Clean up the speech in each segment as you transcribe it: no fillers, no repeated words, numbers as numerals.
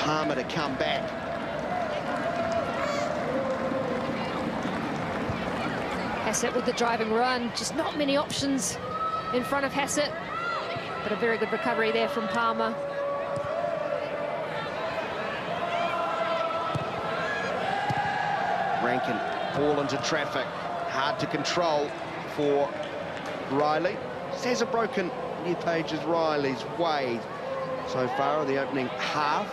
Palmer to come back. Hassett with the driving run, just not many options in front of Hassett, but a very good recovery there from Palmer. Rankin fall into traffic, hard to control for Riley. Just hasn't broken New Page's Riley's way so far in the opening half.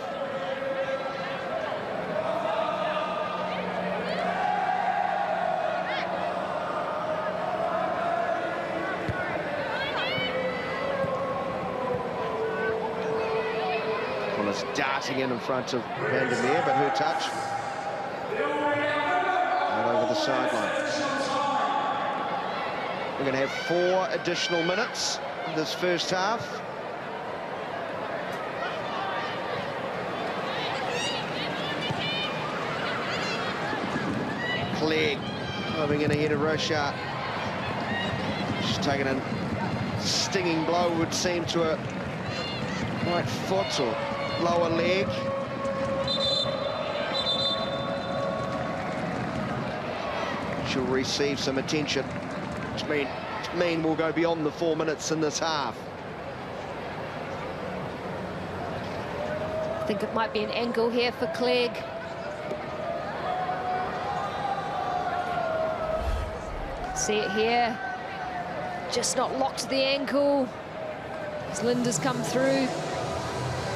Connors darting in front of Vandermeer, but her touch right over the sideline. We're going to have 4 additional minutes in this first half. Clegg moving in ahead of Rochard. She's taken a stinging blow, would seem, to a right foot or lower leg. She'll receive some attention, which mean we'll go beyond the 4 minutes in this half. I think it might be an angle here for Clegg. See it here. Just not locked the ankle. As Linda's come through.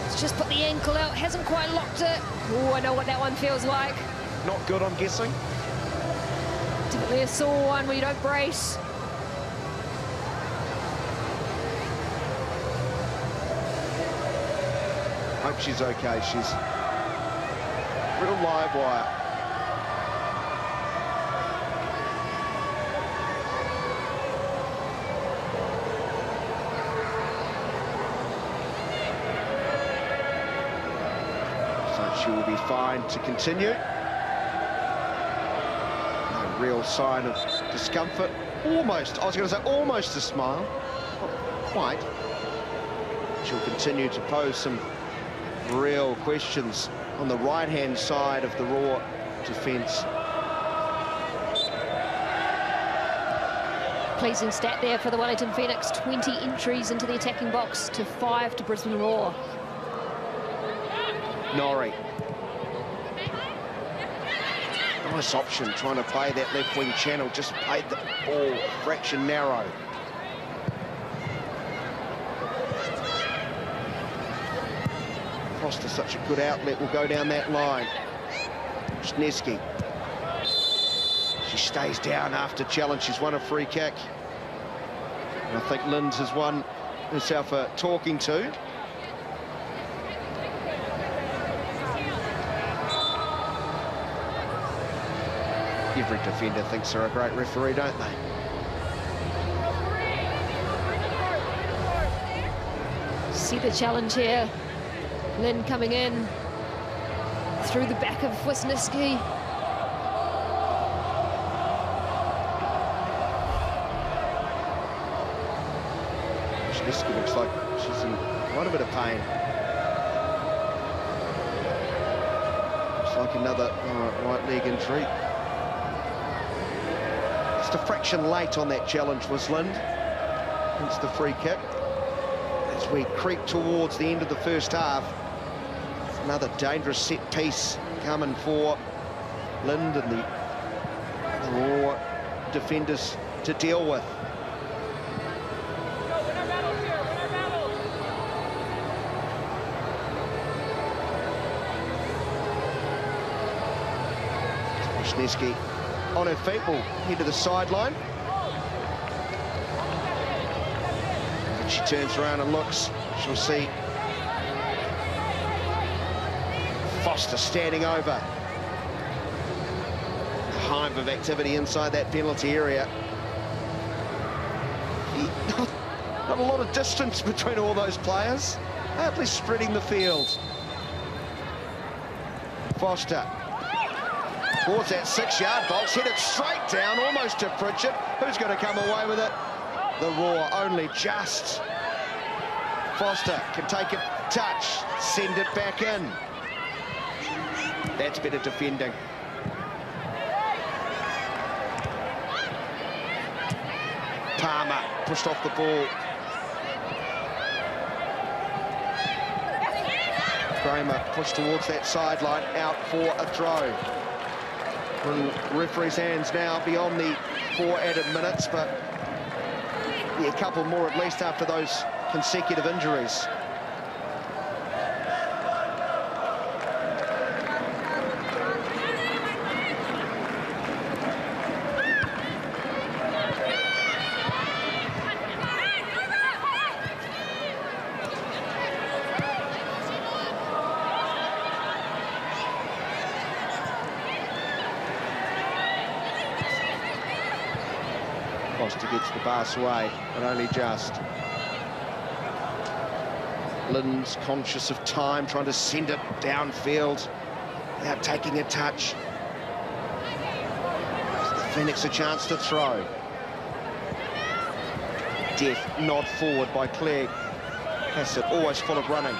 It's just put the ankle out, hasn't quite locked it. Oh, I know what that one feels like. Not good, I'm guessing. Definitely a sore one where you don't brace. Hope she's okay. She's real live wire. So she will be fine to continue. No real sign of discomfort. Almost, I was going to say almost a smile. Not quite. She'll continue to pose some real questions on the right-hand side of the Raw defence. Pleasing stat there for the Wellington Phoenix. 20 entries into the attacking box to 5 to Brisbane Raw. Norrie. Nice option, trying to play that left wing channel, just played the ball fraction narrow. Foster, such a good outlet, will go down that line. Schneski. She stays down after challenge. She's won a free kick. And I think Lind has won herself a talking to. Every defender thinks they're a great referee, don't they? See the challenge here. Lynn coming in through the back of Wisniewski. Wisniewski looks like she's in quite a bit of pain. Looks like another right leg injury. Just a fraction late on that challenge was Lind. Hence the free kick. As we creep towards the end of the first half, another dangerous set piece coming for Lind and the Raw defenders to deal with. Wisniewski on her feet, will head to the sideline. When she turns around and looks, she'll see Foster standing over. A hive of activity inside that penalty area. Not a lot of distance between all those players. Hardly spreading the field. Foster towards that 6-yard box, hit it straight down, almost to Pritchett. Who's going to come away with it? The Raw, only just. Foster can take it, touch, send it back in. That's better defending. Palmer pushed off the ball. Kramer pushed towards that sideline, out for a throw. Referee's hands now beyond the 4 added minutes, but yeah, a couple more at least after those consecutive injuries. Foster gets the pass away, but only just. Lynn's conscious of time, trying to send it downfield without taking a touch. Gives the Phoenix a chance to throw. Deft nod forward by Clegg. Hassett always full of running.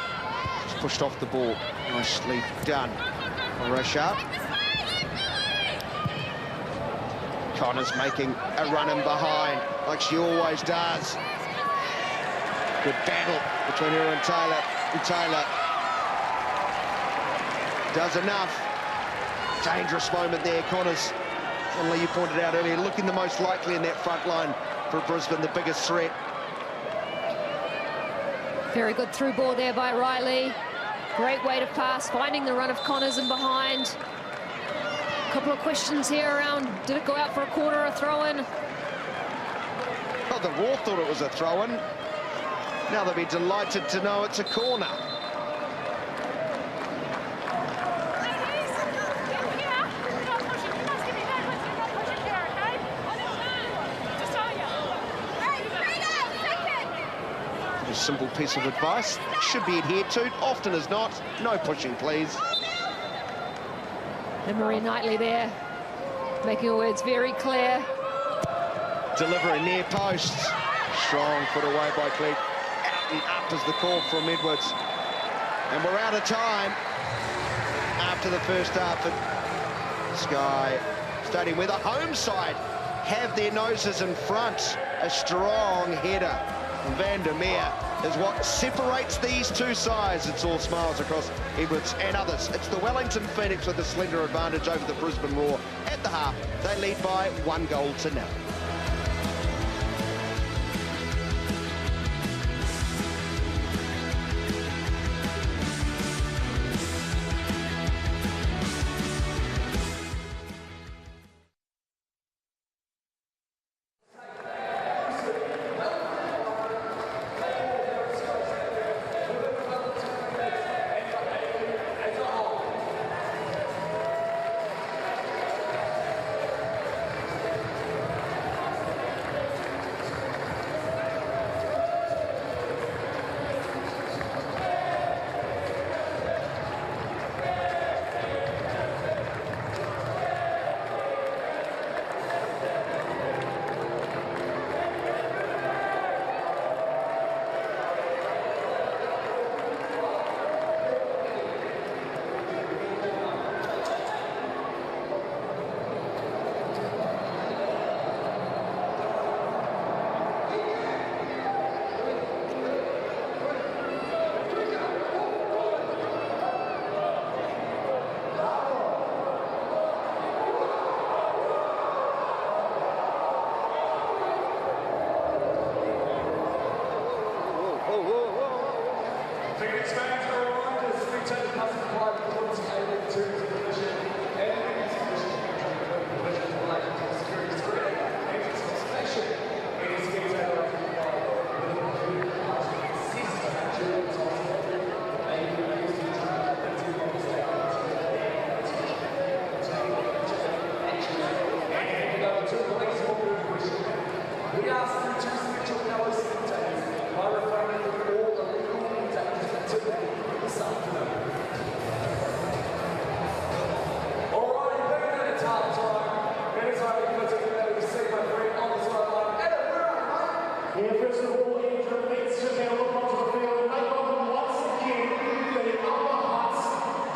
Just pushed off the ball. Nicely done by Rashad. Connors making a run in behind, like she always does. Good battle between her and Taylor. Taylor does enough. Dangerous moment there, Connors. Only you pointed out earlier, looking the most likely in that front line for Brisbane, the biggest threat. Very good through ball there by Riley. Great way to pass, finding the run of Connors in behind. Couple of questions here around, did it go out for a corner or a throw-in? Oh, the Raw thought it was a throw-in. Now they'll be delighted to know it's a corner. A simple piece of advice, should be adhered to, often as not. No pushing, please. And Marie Knightley there, making her words very clear. Delivering near posts. Strong put away by Clegg. Out and up is the call from Edwards. And we're out of time after the first half at Sky Stadium, where the home side have their noses in front. A strong header from Van der Meer is what separates these two sides. It's all smiles across Edwards and others. It's the Wellington Phoenix with a slender advantage over the Brisbane Roar. At the half, they lead by 1-0.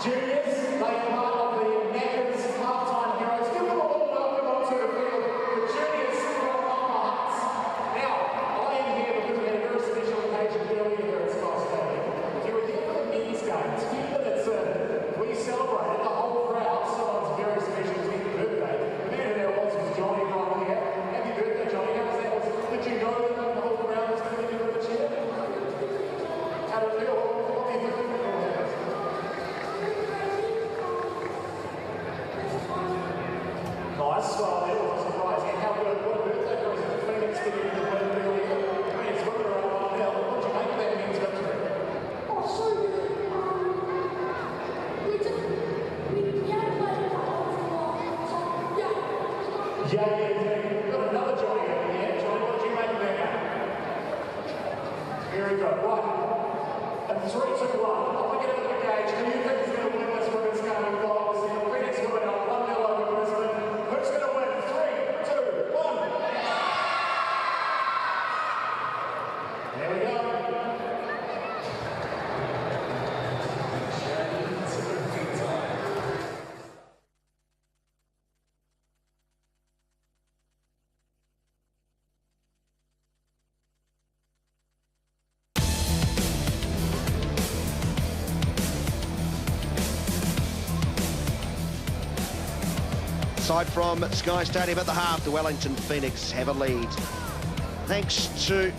Juniors, they are part of the Knackers halftime heroes. Give them a little welcome onto the field. The juniors from Upper Huts. Now, I am here because we had a very special occasion earlier here at Sky Stadium. We were here for the men's games. 10 minutes in, we celebrated the whole crowd. Someone's very special 10th birthday. The man who there was Johnny right here. Happy birthday, Johnny. How was that? Did you know that the whole crowd was going to give you a cheer? How did it feel? What do you think? Nice, well, that was a surprise. And how good, what a birthday present. Phoenix getting the win earlier. Phoenix winner at 1-0. What did you make of that men's victory? Oh, so good. Yeah, got another Johnny over here. Johnny, what did you make of that game? Very good. Right. And 3, 2, 1. I want to get into the gauge. Who do you think is going to win this women's game? We've got Phoenix women up 1-0 over Brisbane. Who's going to win? 3, 2, 1. There we go. Aside from Sky Stadium at the half, the Wellington Phoenix have a lead. Thanks to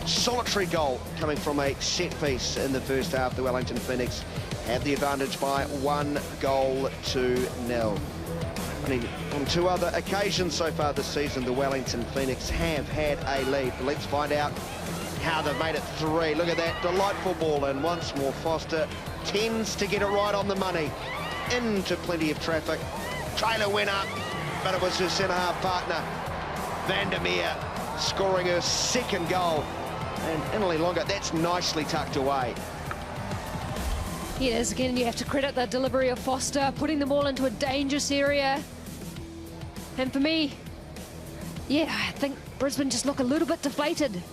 solitary goal coming from a set piece in the first half, the Wellington Phoenix have the advantage by 1-0. Only on 2 other occasions so far this season, the Wellington Phoenix have had a lead. But let's find out how they've made it 3. Look at that delightful ball, and once more Foster tends to get it right on the money. Into plenty of traffic. Trailer went up, but it was her centre-half partner, Vandermeer, scoring her 2nd goal. And Inley Longer, that's nicely tucked away. It is, again, you have to credit the delivery of Foster, putting the ball into a dangerous area. And for me, yeah, I think Brisbane just look a little bit deflated.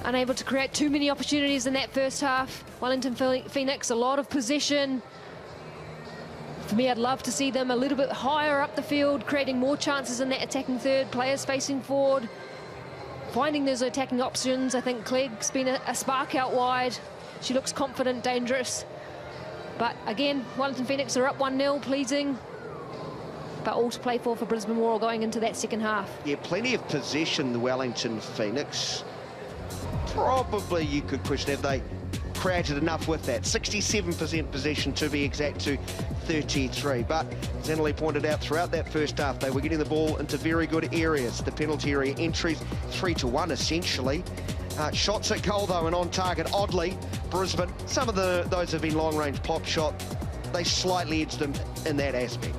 Unable to create too many opportunities in that first half. Wellington Phoenix, a lot of possession. For me, I'd love to see them a little bit higher up the field, creating more chances in that attacking third, players facing forward, finding those attacking options. I think Clegg's been a spark out wide. She looks confident, dangerous. But again, Wellington Phoenix are up 1-0, pleasing. But all to play for Brisbane Roar going into that second half. Yeah, plenty of possession, the Wellington Phoenix. Probably you could question, have they created enough with that? 67% possession to be exact, to 33. But as Annalie pointed out, throughout that first half, they were getting the ball into very good areas. The penalty area entries 3-1 essentially. Shots at goal though, and on target, oddly, Brisbane, some of those have been long range pop shot. They slightly edged them in that aspect.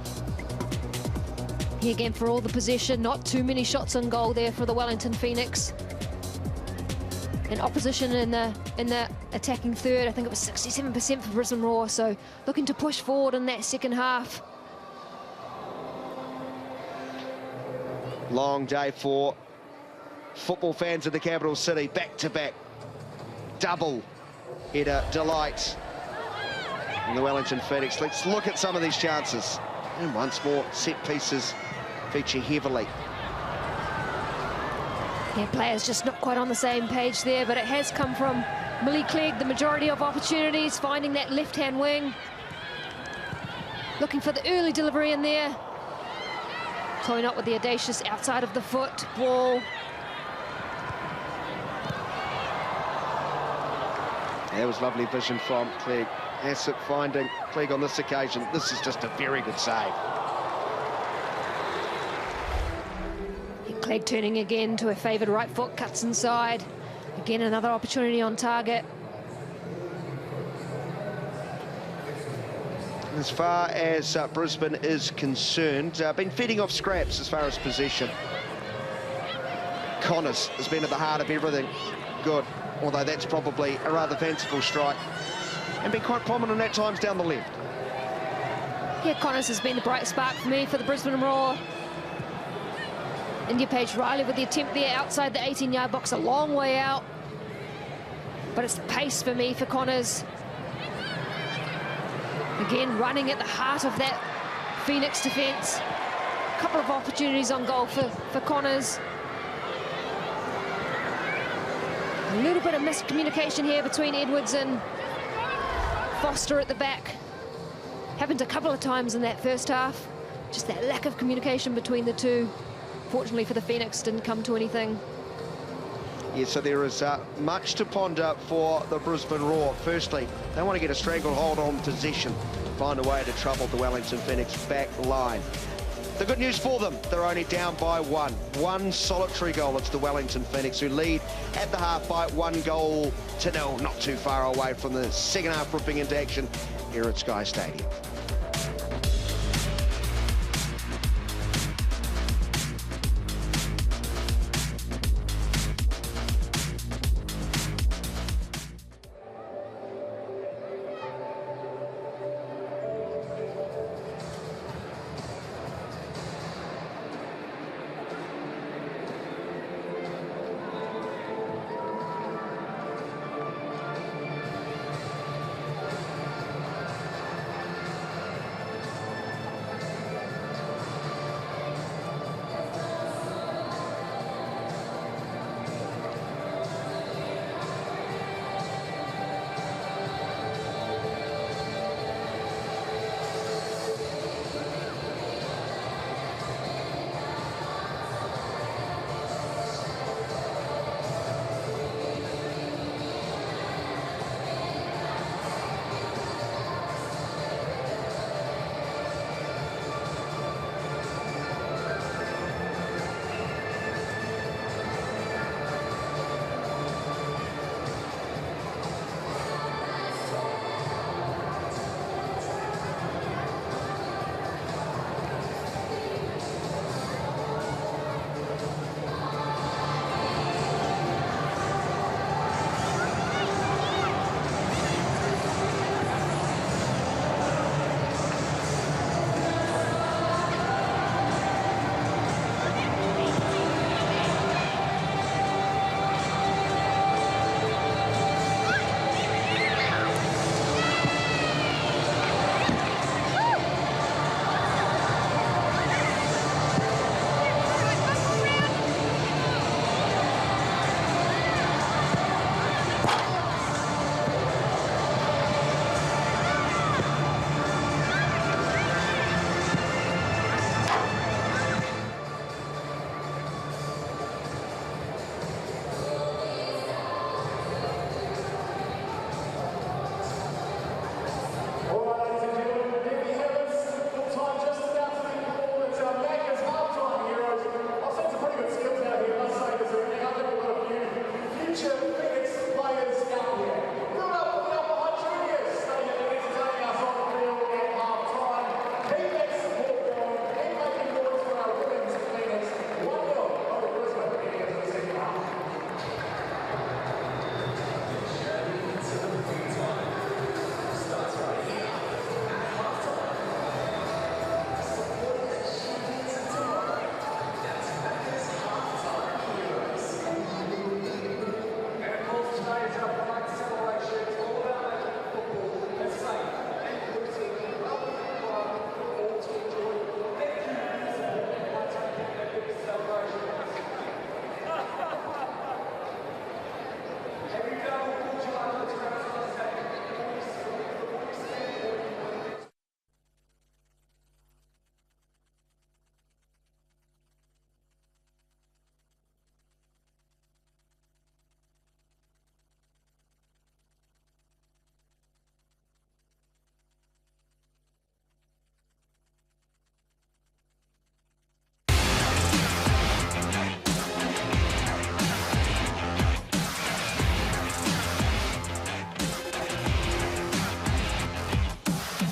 Yeah, again, for all the possession, not too many shots on goal there for the Wellington Phoenix. And opposition in the attacking third, I think it was 67% for Brisbane Roar, so looking to push forward in that second half. Long day for football fans of the capital city. Back-to-back double header delight in the Wellington Phoenix. Let's look at some of these chances. And once more, set pieces feature heavily. Yeah, players just not quite on the same page there, but it has come from Millie Clegg, the majority of opportunities, finding that left-hand wing. Looking for the early delivery in there. Chloe Knott with the audacious outside of the foot ball. That was lovely vision from Clegg. Asset finding Clegg on this occasion. This is just a very good save. Clegg turning again to her favoured right foot, cuts inside. Again, another opportunity on target. As far as Brisbane is concerned, been feeding off scraps as far as possession. Connors has been at the heart of everything. Good, although that's probably a rather fanciful strike. And been quite prominent at times down the left. Yeah, Connors has been the bright spark for me for the Brisbane Roar. India Page Riley with the attempt there outside the 18-yard box, a long way out. But it's the pace for me for Connors. Again, running at the heart of that Phoenix defence. A couple of opportunities on goal for Connors. A little bit of miscommunication here between Edwards and Foster at the back. Happened a couple of times in that first half. Just that lack of communication between the two. Fortunately for the Phoenix, didn't come to anything. Yeah, so there is much to ponder for the Brisbane Roar. Firstly, they want to get a stranglehold on possession, find a way to trouble the Wellington Phoenix back line. The good news for them, they're only down by one solitary goal. It's the Wellington Phoenix who lead at the half by 1-0, not too far away from the second half ripping into action here at Sky Stadium.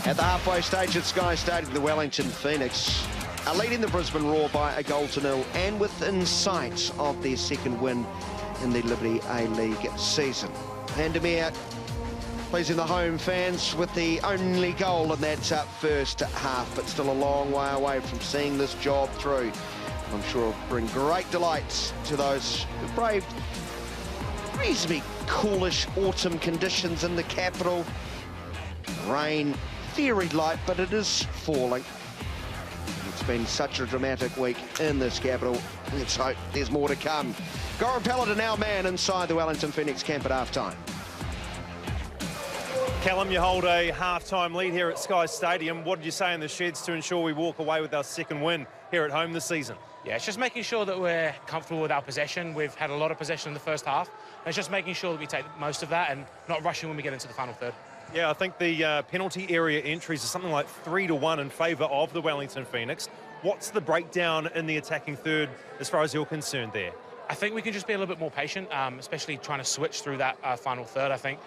At the halfway stage at Sky Stadium, the Wellington Phoenix are leading the Brisbane Roar by 1-0 and within sight of their second win in the Liberty A-League season. Vandermeer pleasing the home fans with the only goal in that first half, but still a long way away from seeing this job through. I'm sure it'll bring great delight to those who braved reasonably coolish autumn conditions in the capital. Rain very light, but it is falling. It's been such a dramatic week in this capital. Let's hope there's more to come. Goran Paladin, our man, inside the Wellington Phoenix camp at half-time. Callum, you hold a half-time lead here at Sky Stadium. What did you say in the sheds to ensure we walk away with our second win here at home this season? Yeah, it's just making sure that we're comfortable with our possession. We've had a lot of possession in the first half. And it's just making sure that we take most of that and not rushing when we get into the final third. Yeah, I think the penalty area entries are something like 3-1 in favour of the Wellington Phoenix. What's the breakdown in the attacking third as far as you're concerned there? I think we can just be a little bit more patient, especially trying to switch through that final third. I think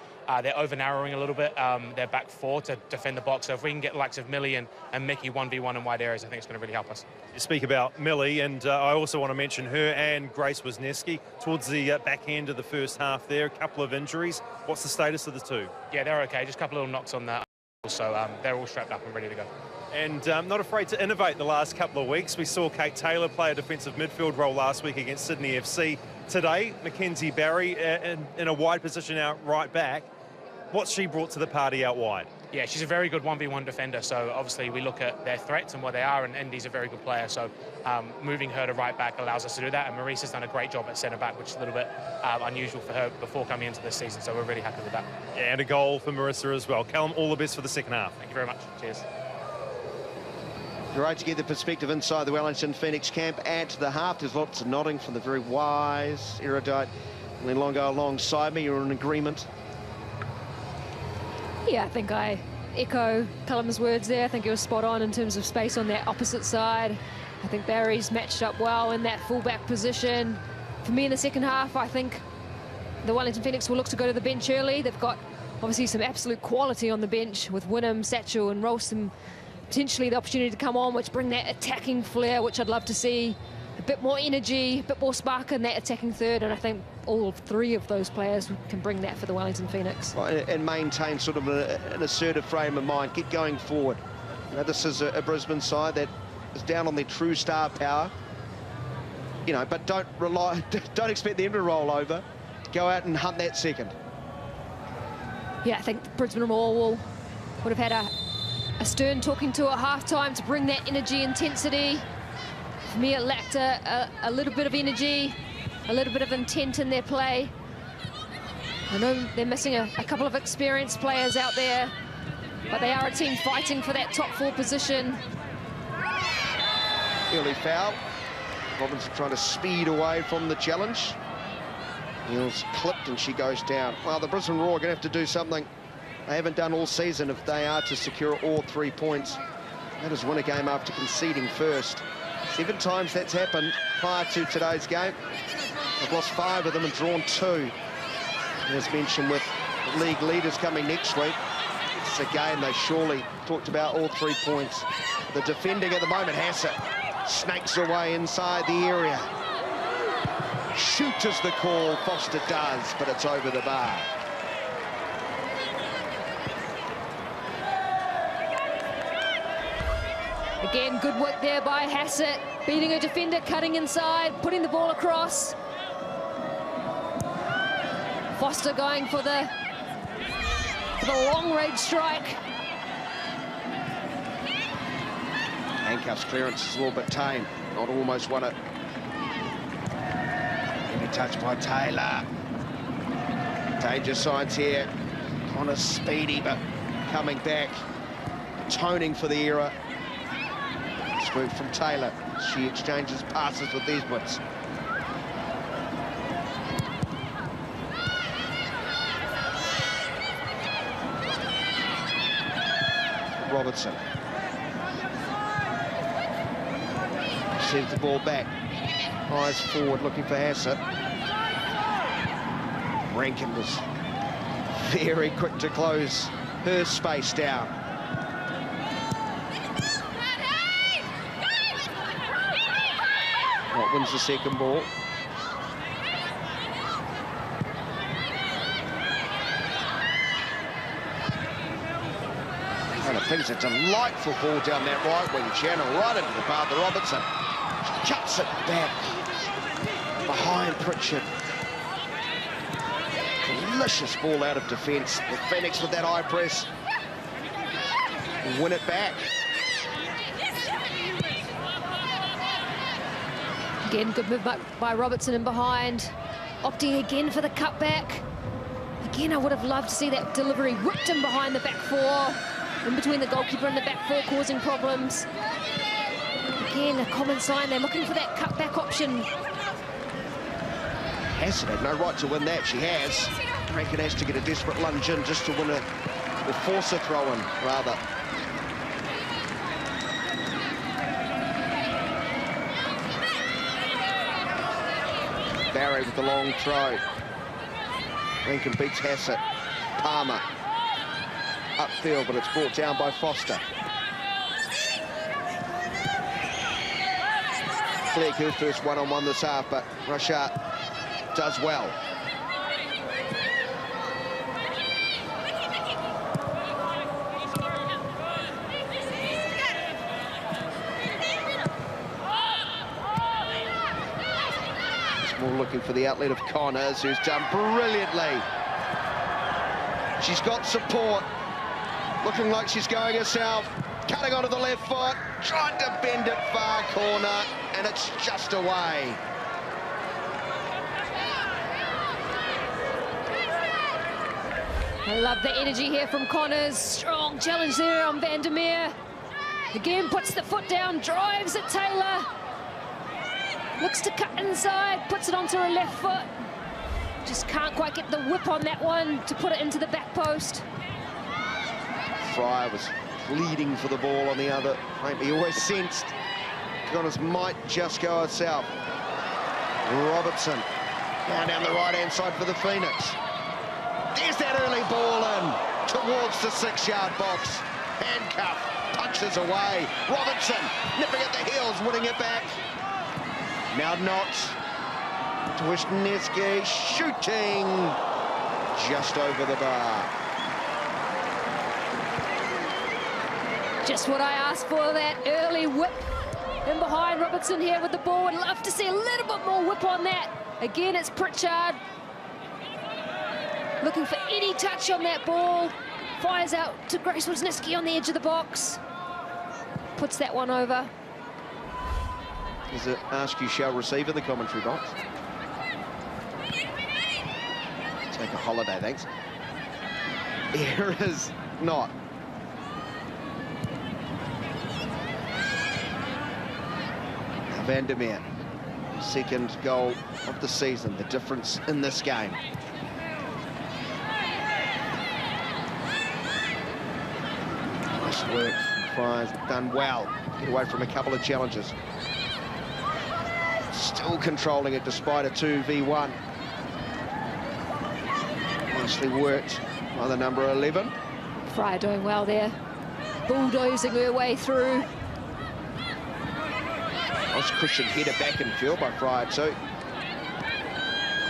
they're over-narrowing a little bit. They're back four to defend the box. So if we can get the likes of Millie and Mickey 1v1 in wide areas, I think it's going to really help us. You speak about Millie, and I also want to mention her and Grace Wisniewski towards the back end of the first half there. A couple of injuries. What's the status of the two? Yeah, they're okay. Just a couple of little knocks on that. So they're all strapped up and ready to go. And not afraid to innovate the last couple of weeks. We saw Kate Taylor play a defensive midfield role last week against Sydney FC. Today, Mackenzie Barry in a wide position out right back. What's she brought to the party out wide? Yeah, she's a very good 1v1 defender, so obviously we look at their threats and what they are, and Indy's a very good player, so moving her to right back allows us to do that, and Maurice has done a great job at centre back, which is a little bit unusual for her before coming into this season, so we're really happy with that. Yeah, and a goal for Marissa as well. Callum, all the best for the second half. Thank you very much. Cheers. Great to get the perspective inside the Wellington Phoenix camp at the half. There's lots of nodding from the very wise, erudite Len Longo alongside me. You're in agreement? Yeah, I think I echo Callum's words there. I think he was spot on in terms of space on that opposite side. I think Barry's matched up well in that fullback position. For me in the second half, I think the Wellington Phoenix will look to go to the bench early. They've got obviously some absolute quality on the bench with Wynnum, Satchel and Ralston. Potentially the opportunity to come on, which bring that attacking flair, which I'd love to see. A bit more energy, a bit more spark in that attacking third, and I think all three of those players can bring that for the Wellington Phoenix. Right, and maintain sort of an assertive frame of mind, get going forward. You know, this is a Brisbane side that is down on their true star power. You know, but don't expect them to roll over. Go out and hunt that second. Yeah, I think Brisbane would have had a stern talking to at half-time to bring that energy, intensity. For me, it lacked a little bit of energy, a little bit of intent in their play. I know they're missing a couple of experienced players out there, but they are a team fighting for that top four position. Early foul. Robinson trying to speed away from the challenge. Neil's clipped and she goes down. Well, the Brisbane Roar are going to have to do something they haven't done all season if they are to secure all 3 points. That is win a game after conceding first. 7 times that's happened prior to today's game. They've lost 5 of them and drawn 2. As mentioned, with the league leaders coming next week, it's a game they surely talked about all 3 points. The defending at the moment, Hassett snakes away inside the area. Shoot is the call, Foster does, but it's over the bar. Again, good work there by Hassett, beating a defender, cutting inside, putting the ball across. Foster going for the long-range strike. Handcuffs clearance is a little bit tame. Not almost won it. Heavy touch by Taylor. Danger signs here. Kind of speedy, but coming back. Toning for the era. Move from Taylor. She exchanges passes with Edwards. Robertson. Sends the ball back. Eyes forward looking for Hassett. Rankin was very quick to close her space down. What wins the second ball? And I think it's a delightful ball down that right wing channel, right into the path of Robertson. She cuts it back behind Pritchard. Delicious ball out of defence. The Phoenix with that high press. win it back. Again, good move by Robertson in behind. Opting again for the cutback. Again, I would have loved to see that delivery whipped in behind the back four, in between the goalkeeper and the back four, causing problems. Again, a common sign, they're looking for that cutback option. Hassett had no right to win that. She has. Rankin has to get a desperate lunge in just to win a, or force a throw in, rather. Barry with the long throw. Rankin beats Hassett. Palmer. Upfield, but it's brought down by Foster. Clegg, her first one-on-one this half, but Russia does well. More looking for the outlet of Connors, who's done brilliantly. She's got support. Looking like she's going herself. Cutting onto the left foot. Trying to bend it far corner, and it's just away. I love the energy here from Connors. Strong challenge there on Vandermeer. Again, puts the foot down, drives at Taylor. Looks to cut inside, puts it onto her left foot. Just can't quite get the whip on that one to put it into the back post. Fryer was pleading for the ball on the other. He always sensed Connors might just go herself. Robertson down the right-hand side for the Phoenix. There's that early ball in towards the 6-yard box. Handcuff, punches away. Robertson nipping at the heels, winning it back. Now Knott to Wisniewski, shooting just over the bar. Just what I asked for, that early whip in behind. Robertson here with the ball. Would love to see a little bit more whip on that. Again, it's Pritchard looking for any touch on that ball. Fires out to Grace Wisniewski on the edge of the box. Puts that one over. Is it ask you shall receive in the commentary box? Take a holiday, thanks. Here is Knott. Vandermeer, second goal of the season, the difference in this game. Nice work, Fryer's done well. Get away from a couple of challenges. Still controlling it despite a 2v1. Nicely worked by the number 11. Fryer doing well there, bulldozing her way through. Nice cushion header back in field by Fryer too.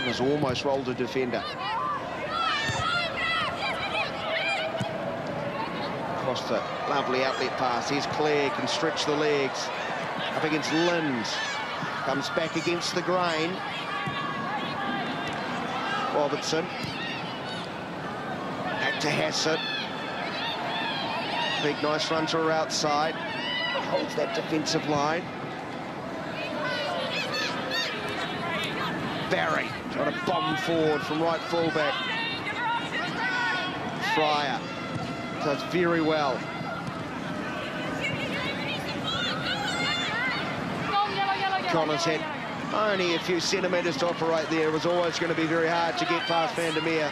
Was almost rolled a defender. Across the lovely outlet pass. Here's Clare, can stretch the legs. Up against Lind. Comes back against the grain. Robertson. Back to Hassett. Big nice run to her outside. Holds that defensive line. Barry trying to bomb forward from right fullback. Fryer does very well. Connors had only a few centimetres to operate there. It was always going to be very hard to get past Vandermeer.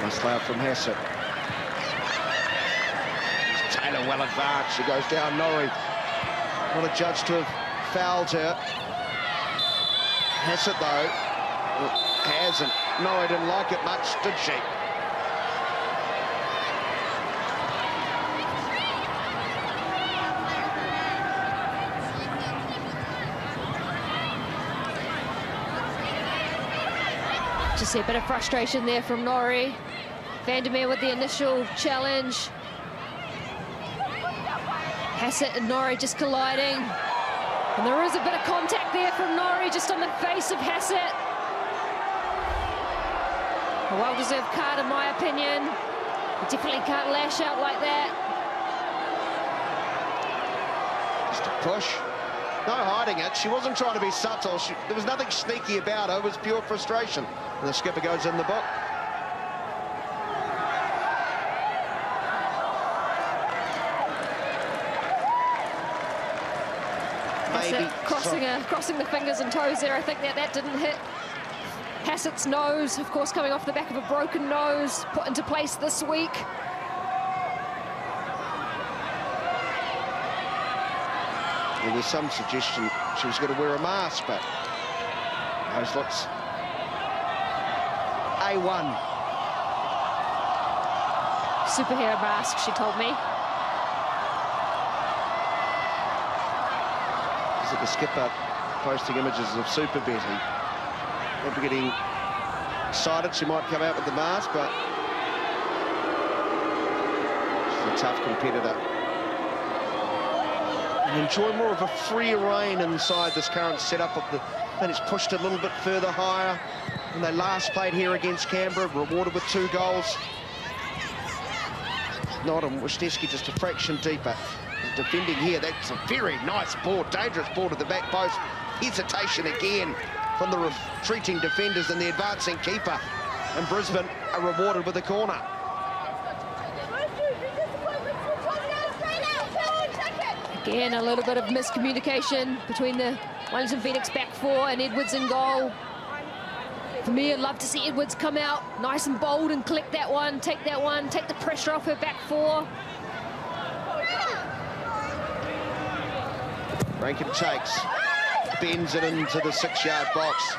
Nice lay out from Hassett. Taylor well advanced. She goes down Norrie. Not a judge to have fouled her. Hassett, though, hasn't. Norrie didn't like it much, did she? Just see a bit of frustration there from Norrie. Vandermeer with the initial challenge. Hassett and Norrie just colliding. And there is a bit of contact there from Norrie, just on the face of Hassett. A well-deserved card, in my opinion. You definitely can't lash out like that. Just a push. No hiding it. She wasn't trying to be subtle. There was nothing sneaky about her. It was pure frustration. And the skipper goes in the book. Maybe crossing the fingers and toes there. I think that didn't hit Hassett's nose, of course, coming off the back of a broken nose, put into place this week. There was some suggestion she was going to wear a mask, but those looks A1. Superhero mask, she told me. Is it the skipper posting images of Super Betty? Not getting excited, she might come out with the mask, but she's a tough competitor. You enjoy more of a free rein inside this current setup of the, and it's pushed a little bit further higher. When they last played here against Canberra, rewarded with 2 goals. Nottingham, Wisniewski just a fraction deeper. Defending here, that's a very nice ball, dangerous ball to the back post. Hesitation again from the retreating defenders and the advancing keeper. And Brisbane are rewarded with a corner. Again, a little bit of miscommunication between the Wellington Phoenix back 4 and Edwards in goal. For me, I'd love to see Edwards come out nice and bold and collect that one, take the pressure off her back 4. Rankin takes, bends it into the 6-yard box.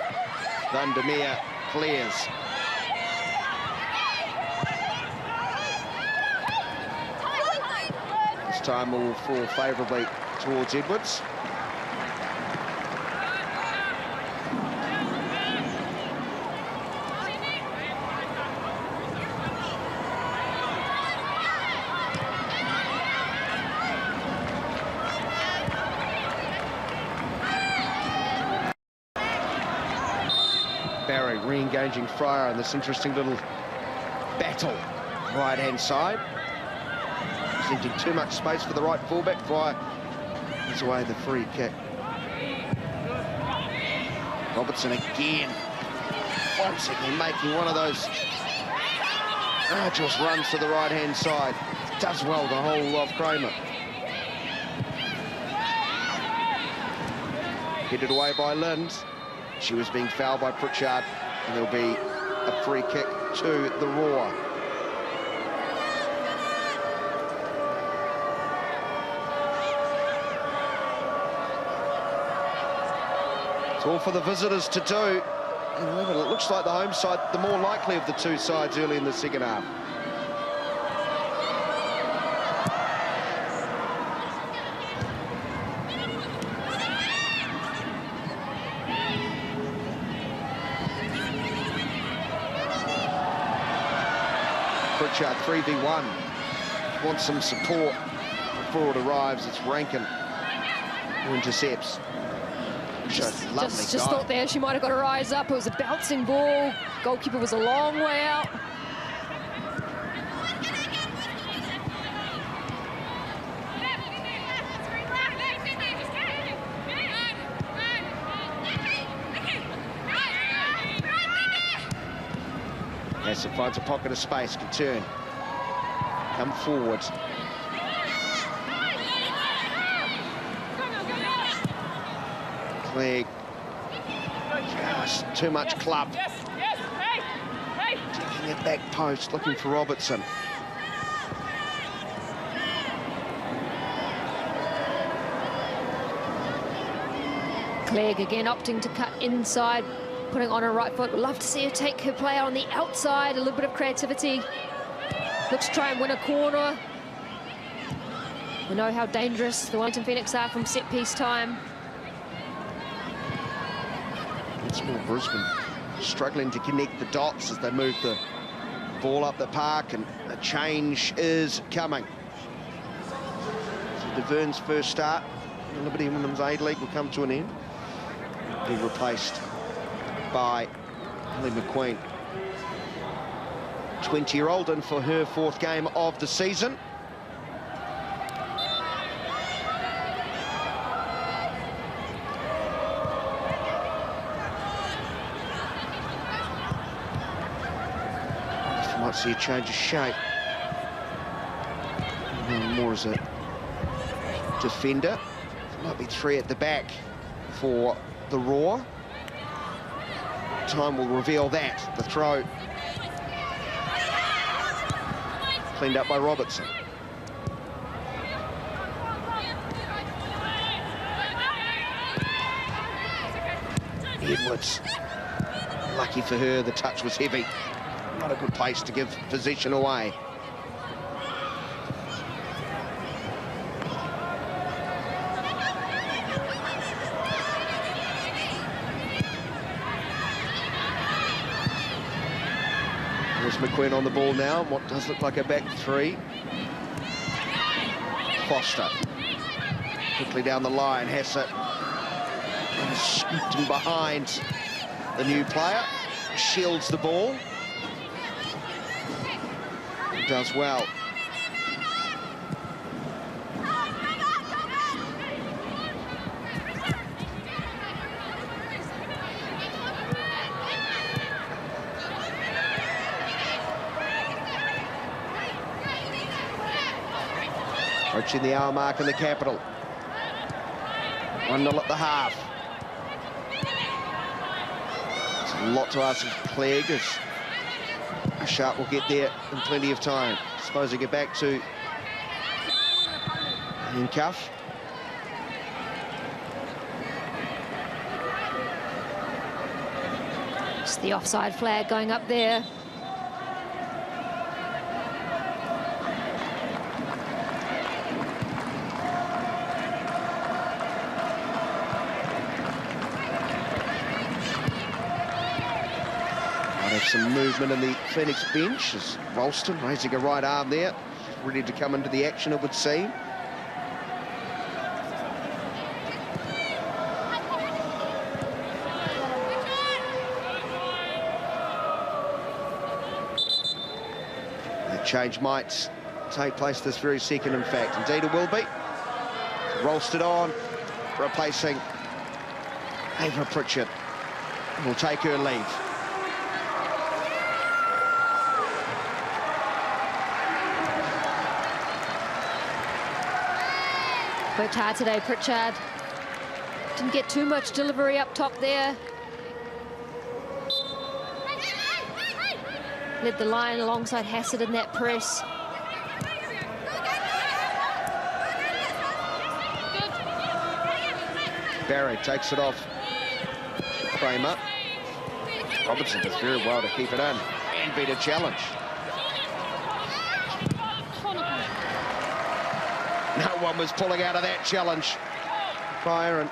Vandermeer clears. This time will fall favourably towards Edwards. Barry re-engaging Fryer in this interesting little battle right-hand side. Presenting too much space for the right fullback. Fryer gives away the free kick. Robertson again. Once again making one of those arduous runs to the right-hand side. Does well to hold off Kramer. Headed away by Lind. She was being fouled by Pritchard, and there'll be a free kick to the Roar. It's all for the visitors to do. And it looks like the home side, the more likely of the two sides early in the second half. Pritchard 3v1, wants some support before it arrives. It's Rankin who intercepts. Just thought there she might have got her eyes up. It was a bouncing ball. Goalkeeper was a long way out. Hassett finds a pocket of space, can turn. Come forward. Clegg. Just too much club. Taking it back post, looking for Robertson. Clegg again opting to cut inside, putting on her right foot. We'd love to see her take her player on the outside, a little bit of creativity. Looks to try and win a corner. We know how dangerous the Wellington Phoenix are from set-piece time. It's more Brisbane struggling to connect the dots as they move the Ball up the park, and a change is coming. So DeVern's first start in the Liberty Women's Aid League will come to an end. Be replaced by Ellie McQueen. 20-year-old in for her 4th game of the season. Might see a change of shape. More as a defender. Might be 3 at the back for the Roar. Time will reveal that. The throw cleaned up by Robertson. Edwards. Lucky for her, the touch was heavy. Not a good place to give possession away. There's McQueen on the ball now, what does look like a back 3. Foster. Quickly down the line, Hassett. And scooped in behind the new player. Shields the ball. Does well. Approaching the hour mark in the capital. 1-0 at the half. It's a lot to ask of Clegg as Sharp will get there in plenty of time. Supposing it back to handcuff. Just the offside flag going up there. Some movement in the Phoenix bench as Ralston raising a right arm there, ready to come into the action, it would seem. The change might take place this very second, in fact. Indeed it will be. Ralston on, replacing Ava Pritchard. Will take her leave. Worked hard today, Pritchard. Didn't get too much delivery up top there. Led the line alongside Hassett in that press. Barry takes it off Kramer. Robertson does very well to keep it in and beat a challenge. No one was pulling out of that challenge. Pryor and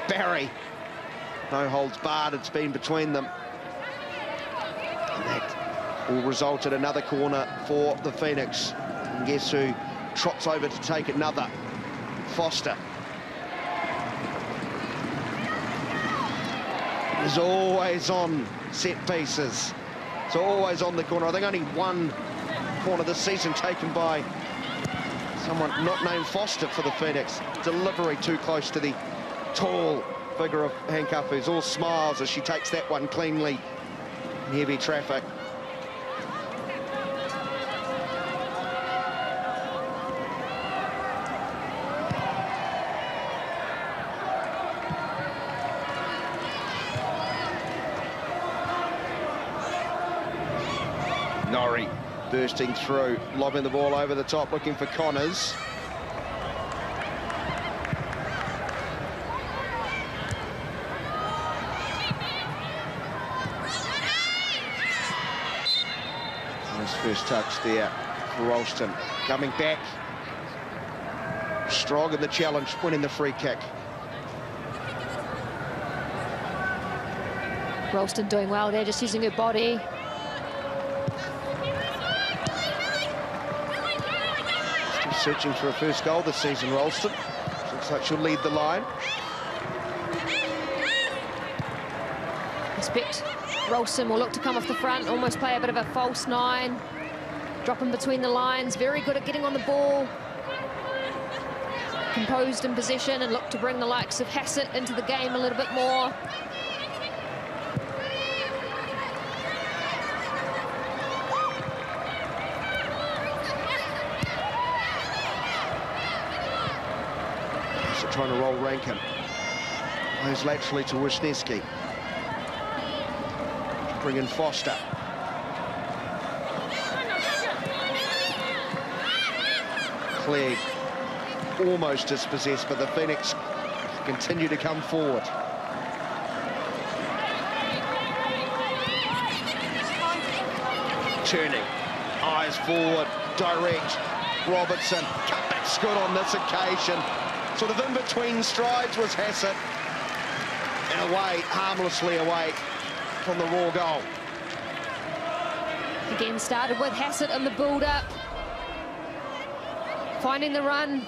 Barry. No holds barred, it's been between them. And that will result in another corner for the Phoenix. And guess who trots over to take another? Foster. Is always on set pieces. It's always on the corner. I think only one corner this season taken by someone not named Foster for the Phoenix. Delivery too close to the tall figure of Handcuff, who's all smiles as she takes that one cleanly in heavy traffic. Norrie bursting through, lobbing the ball over the top, looking for Connors. Nice first touch there for Ralston. Coming back. Strong in the challenge, winning the free kick. Ralston doing well there, just using her body. She's searching for a first goal this season, Ralston. Looks like she'll lead the line. Expect Ralston will look to come off the front, almost play a bit of a false nine. Drop in between the lines, very good at getting on the ball. Composed in possession and look to bring the likes of Hassett into the game a little bit more. Trying to roll Rankin. Plays laterally to Wisniewski. Bring in Foster. Clegg almost dispossessed, but the Phoenix continue to come forward. Turning, eyes forward, direct. Robertson, cutback's good on this occasion. Sort of in between strides was Hassett. And away, harmlessly away from the raw goal. Again, started with Hassett in the build-up. Finding the run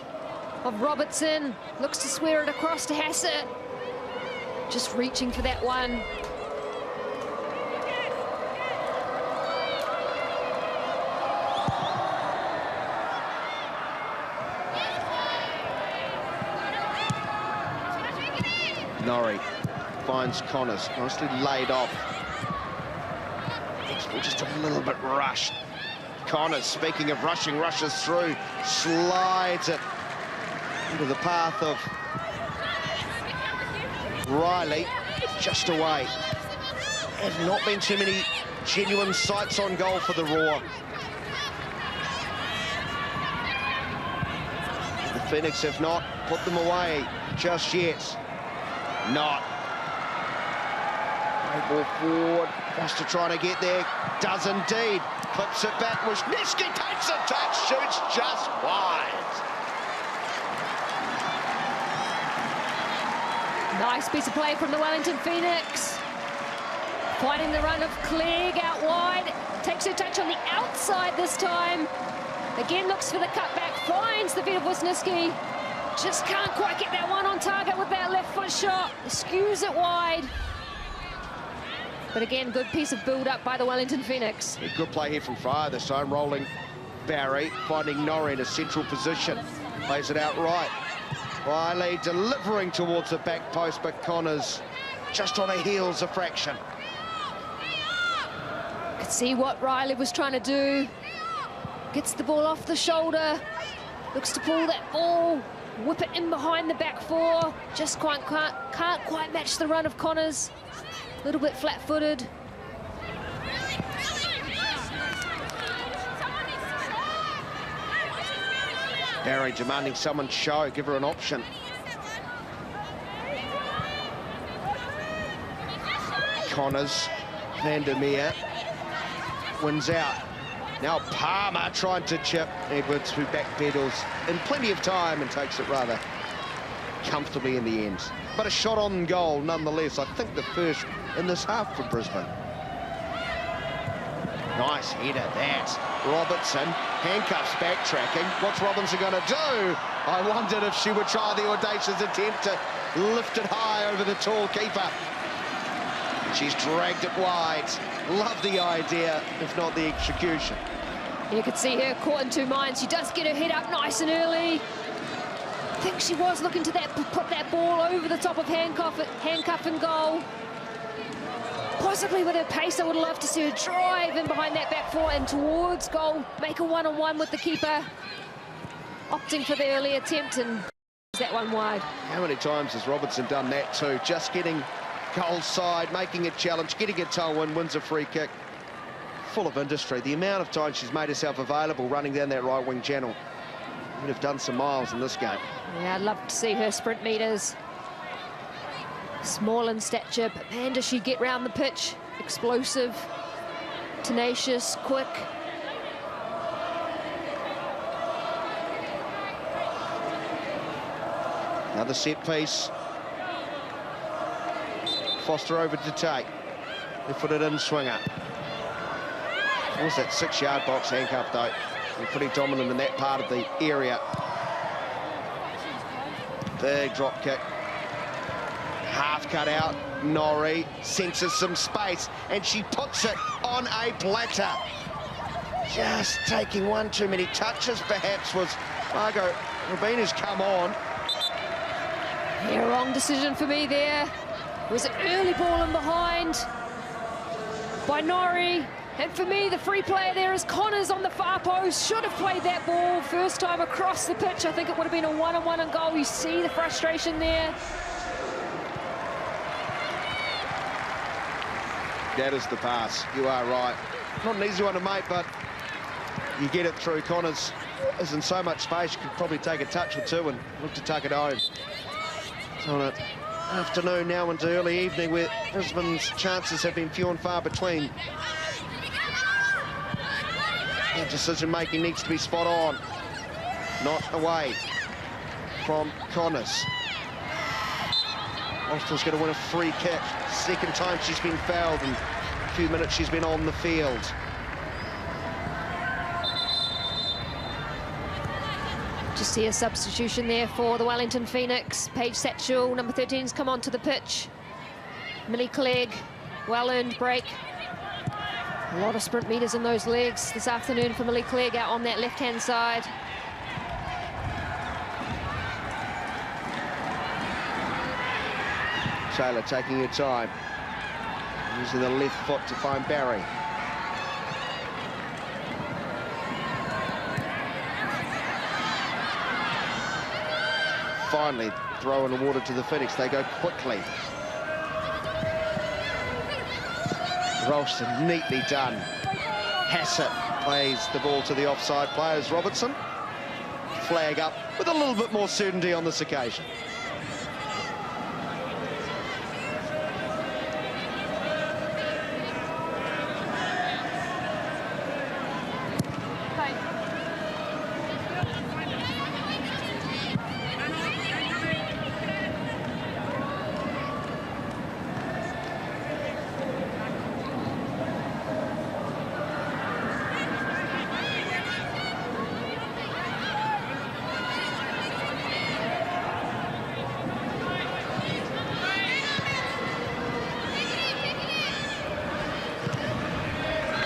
of Robertson. Looks to swear it across to Hassett. Just reaching for that one. Norrie finds Connors, mostly laid off. Just a little bit rushed. Connors, speaking of rushing, rushes through, slides it into the path of Riley, just away. There's not been too many genuine sights on goal for the Roar. The Phoenix have not put them away just yet. Not. Play ball forward. Foster trying to get there. Does indeed. Clips it back. Wisniewski takes a touch. Shoots just wide. Nice piece of play from the Wellington Phoenix. Fighting the run of Clegg out wide. Takes her touch on the outside this time. Again looks for the cutback. Finds the feet of Wisniewski. Just can't quite get that one on target with that left foot shot. Skews it wide. But again, good piece of build-up by the Wellington Phoenix. A good play here from Fryer this time, rolling Barry, finding Norrie in a central position. Plays it out right. Riley delivering towards the back post, but Connors just on her heels a fraction. Could see what Riley was trying to do. Gets the ball off the shoulder. Looks to pull that ball. Whip it in behind the back four. Just can't quite match the run of Connors. A little bit flat-footed. Barry demanding someone show, give her an option. Connors, Vandermeer wins out. Now Palmer trying to chip. Edwards, who backpedals in plenty of time and takes it rather comfortably in the end. But a shot on goal nonetheless. I think the first in this half for Brisbane. Nice header, that. Robertson, handcuffs, backtracking. What's Robinson going to do? I wondered if she would try the audacious attempt to lift it high over the tall keeper. She's dragged it wide. Love the idea, if not the execution. You could see her caught in two minds. She does get her head up nice and early. I think she was looking to put that ball over the top of handcuff and goal. Possibly with her pace, I would love to see her drive in behind that back four and towards goal, make a one-on-one with the keeper. Opting for the early attempt and that one wide. How many times has Robertson done that too? Just getting goal side, making a challenge, getting a toe in, wins a free kick. Full of industry. The amount of times she's made herself available running down that right wing channel. Would have done some miles in this game. Yeah, I'd love to see her sprint meters. Small in stature, but man, does she get round the pitch. Explosive, tenacious, quick. Another set piece. Foster over to take. Left-footed in swinger. What's that 6-yard box handcuff though? They're pretty dominant in that part of the area. Big drop kick. Half cut out. Norrie senses some space, and she puts it on a platter. Just taking one too many touches, perhaps, was Margot Rabina's come on. Yeah, wrong decision for me there. It was an early ball in behind by Norrie. And for me, the free player there is Connors on the far post. Should have played that ball first time across the pitch. I think it would have been a one-on-one and goal. You see the frustration there. That is the pass. You are right. Not an easy one to make, but you get it through. Connors is in so much space, you could probably take a touch or two and look to tuck it home. So on an afternoon now into early evening where Brisbane's chances have been few and far between. That decision-making needs to be spot on. Not away from Connors. Austin's going to win a free kick. Second time she's been fouled in a few minutes she's been on the field. Just see a substitution there for the Wellington Phoenix. Paige Satchell, number 13's come onto the pitch. Millie Clegg, well-earned break. A lot of sprint meters in those legs this afternoon for Millie Clegg out on that left-hand side. Taylor taking her time, using the left foot to find Barry. Finally, throw in the water to the Phoenix. They go quickly. Ralston neatly done. Hassett plays the ball to the offside players. Robertson, flag up with a little bit more certainty on this occasion.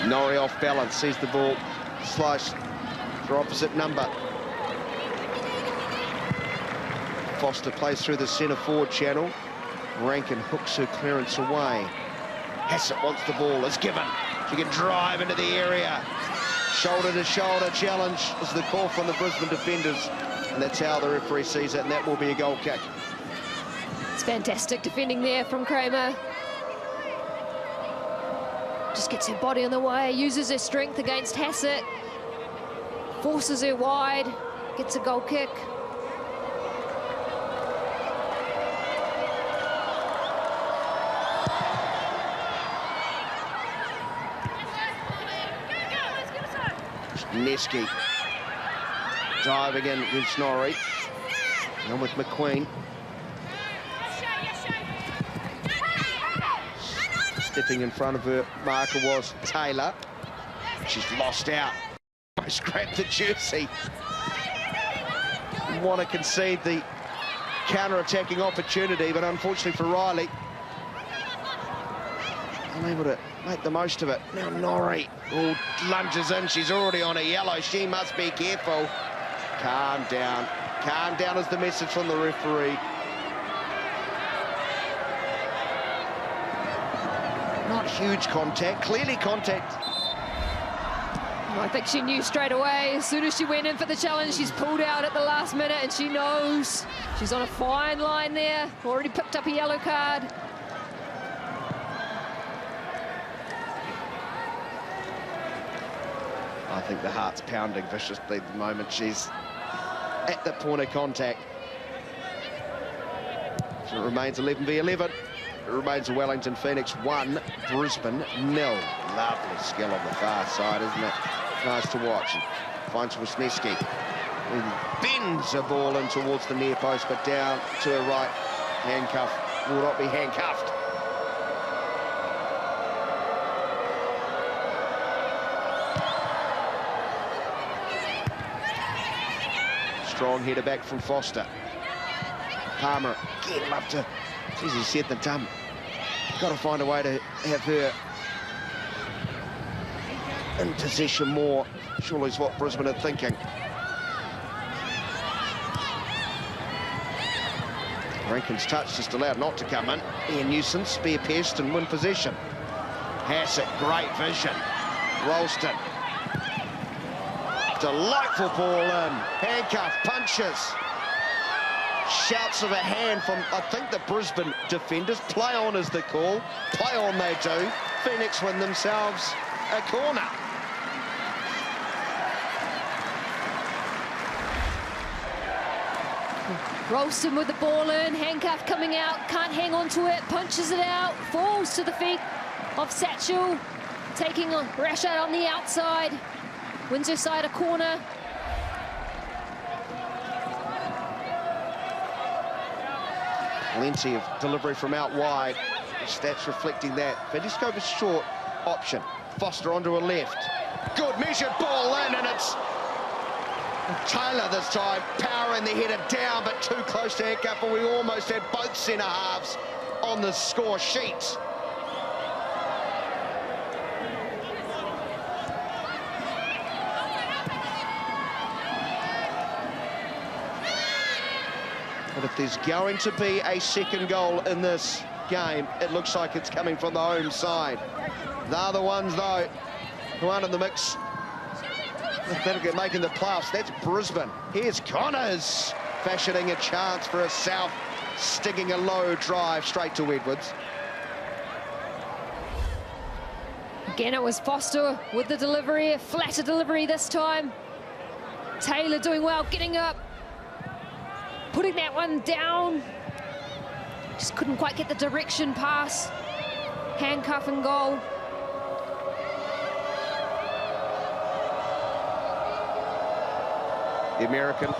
Norrie off balance, sees the ball sliced for opposite number. Foster plays through the centre forward channel. Rankin hooks her clearance away. Hassett wants the ball, it's given. She can drive into the area. Shoulder to shoulder challenge is the call from the Brisbane defenders. And that's how the referee sees it, and that will be a goal kick. It's fantastic defending there from Kramer. Just gets her body in the way, uses her strength against Hassett, forces her wide, gets a goal kick. Neski diving in against Norrie, and with McQueen. Stepping in front of her marker was Taylor. She's lost out. Almost grabbed the jersey. Want to concede the counter-attacking opportunity, but unfortunately for Riley, unable to make the most of it. Now Norrie lunges in. She's already on a yellow. She must be careful. Calm down. Calm down is the message from the referee. Not huge contact, clearly contact. I think she knew straight away. As soon as she went in for the challenge, she's pulled out at the last minute, and she knows she's on a fine line there. Already picked up a yellow card. I think the heart's pounding viciously at the moment she's at the point of contact. So it remains 11 v 11. It remains a Wellington Phoenix 1, Brisbane 0. Lovely skill on the far side, isn't it? Nice to watch. And finds Wisniewski. Bends a ball in towards the near post, but down to her right. Handcuff will not be handcuffed. Strong header back from Foster. Palmer again, love to, it's easier said than done. Got to find a way to have her in possession more, surely is what Brisbane are thinking. Rankin's touch just allowed not to come in. Ian Nuisance, spear pierced and win possession. Hassett, great vision. Ralston. Delightful ball in. Handcuff, punches. Shouts of a hand from, I think, the Brisbane defenders. Play on is the call. Play on they do. Phoenix win themselves a corner. Ralston with the ball in, handcuff coming out, can't hang on to it, punches it out, falls to the feet of Satchel, taking on Rashad on the outside, wins her side a corner. Plenty of delivery from out wide. The stats reflecting that. Fediscova's short option. Foster onto her left. Good measured ball in, and it's Taylor this time, powering the header down, but too close to handcuff, and we almost had both centre halves on the score sheet. But if there's going to be a second goal in this game, it looks like it's coming from the home side. They're the ones, though, who aren't in the mix. That'll get making the playoffs. That's Brisbane. Here's Connors fashioning a chance for a South, sticking a low drive straight to Edwards. Again, it was Foster with the delivery, a flatter delivery this time. Taylor doing well, getting up, putting that one down. Just couldn't quite get the direction pass. Handcuff and goal. The American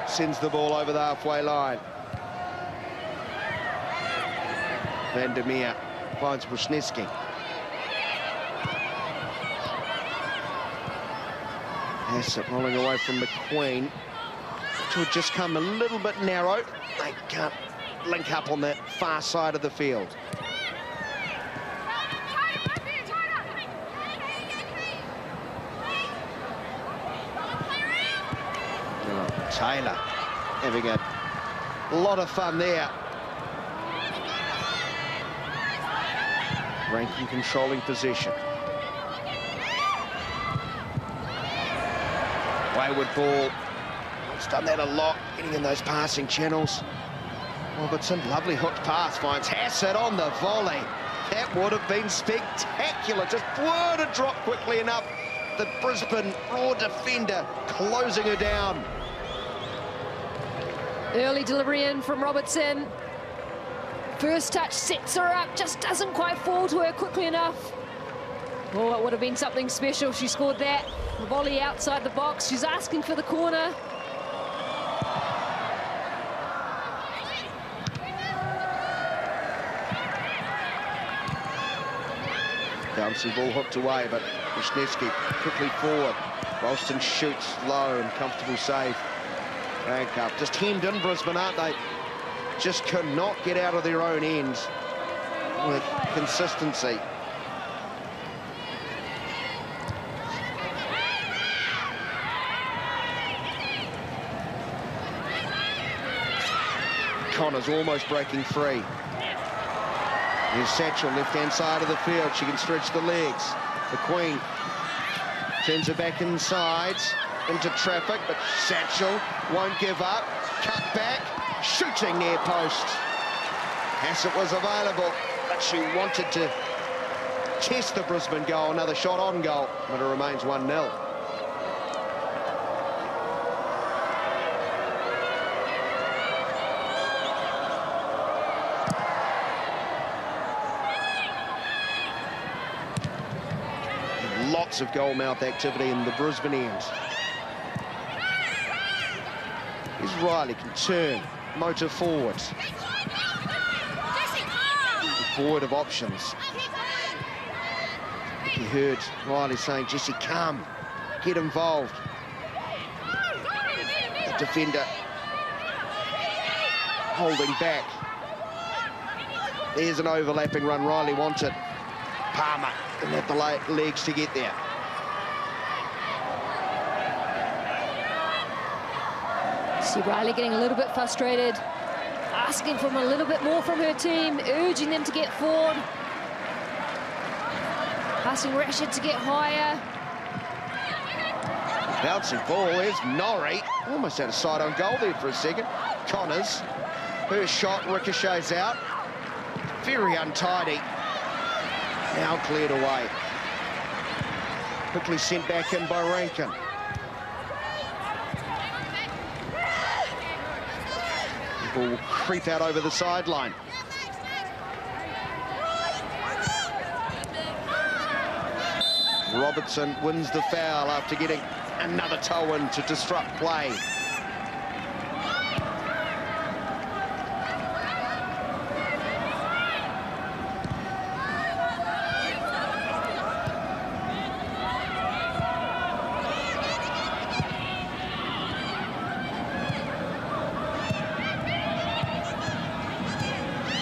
sends the ball over the halfway line. Van der Meer finds Wisniewski. Hassett rolling away from McQueen, which would just come a little bit narrow. They can't link up on that far side of the field. Taylor having a lot of fun there. Rankin controlling possession. Wayward ball. He's done that a lot, getting in those passing channels. Robertson, lovely hooked pass, finds Hassett on the volley. That would have been spectacular. Just would have dropped quickly enough. The Brisbane raw defender closing her down. Early delivery in from Robertson. First touch sets her up, just doesn't quite fall to her quickly enough. Oh, it would have been something special. She scored that. The volley outside the box. She's asking for the corner. Bouncing ball hooked away, but Wisniewski quickly forward. Ralston shoots low and comfortable save. Handcuff, just hemmed in Brisbane, aren't they? Just could not get out of their own end with consistency. Connors almost breaking free. Here's Satchel, left-hand side of the field. She can stretch the legs. The Queen turns her back inside into traffic, but Satchel won't give up. Cut back, shooting near post. Hassett was available, but she wanted to test the Brisbane goal. Another shot on goal, but it remains 1-0. Lots of Goalmouth activity in the Brisbane end. Here's Riley, can turn, motor forwards. Void of options. You heard Riley saying, Jesse, come, get involved. The defender holding back. There's an overlapping run Riley wanted. Palmer didn't have the legs to get there. See Riley getting a little bit frustrated, asking for a little bit more from her team, urging them to get forward, asking Rashid to get higher. Bouncing ball, there's Norrie. Almost had a side on goal there for a second. Connors, her shot ricochets out. Very untidy. Now cleared away. Quickly sent back in by Rankin. The ball will creep out over the sideline. Robertson wins the foul after getting another toe in to disrupt play.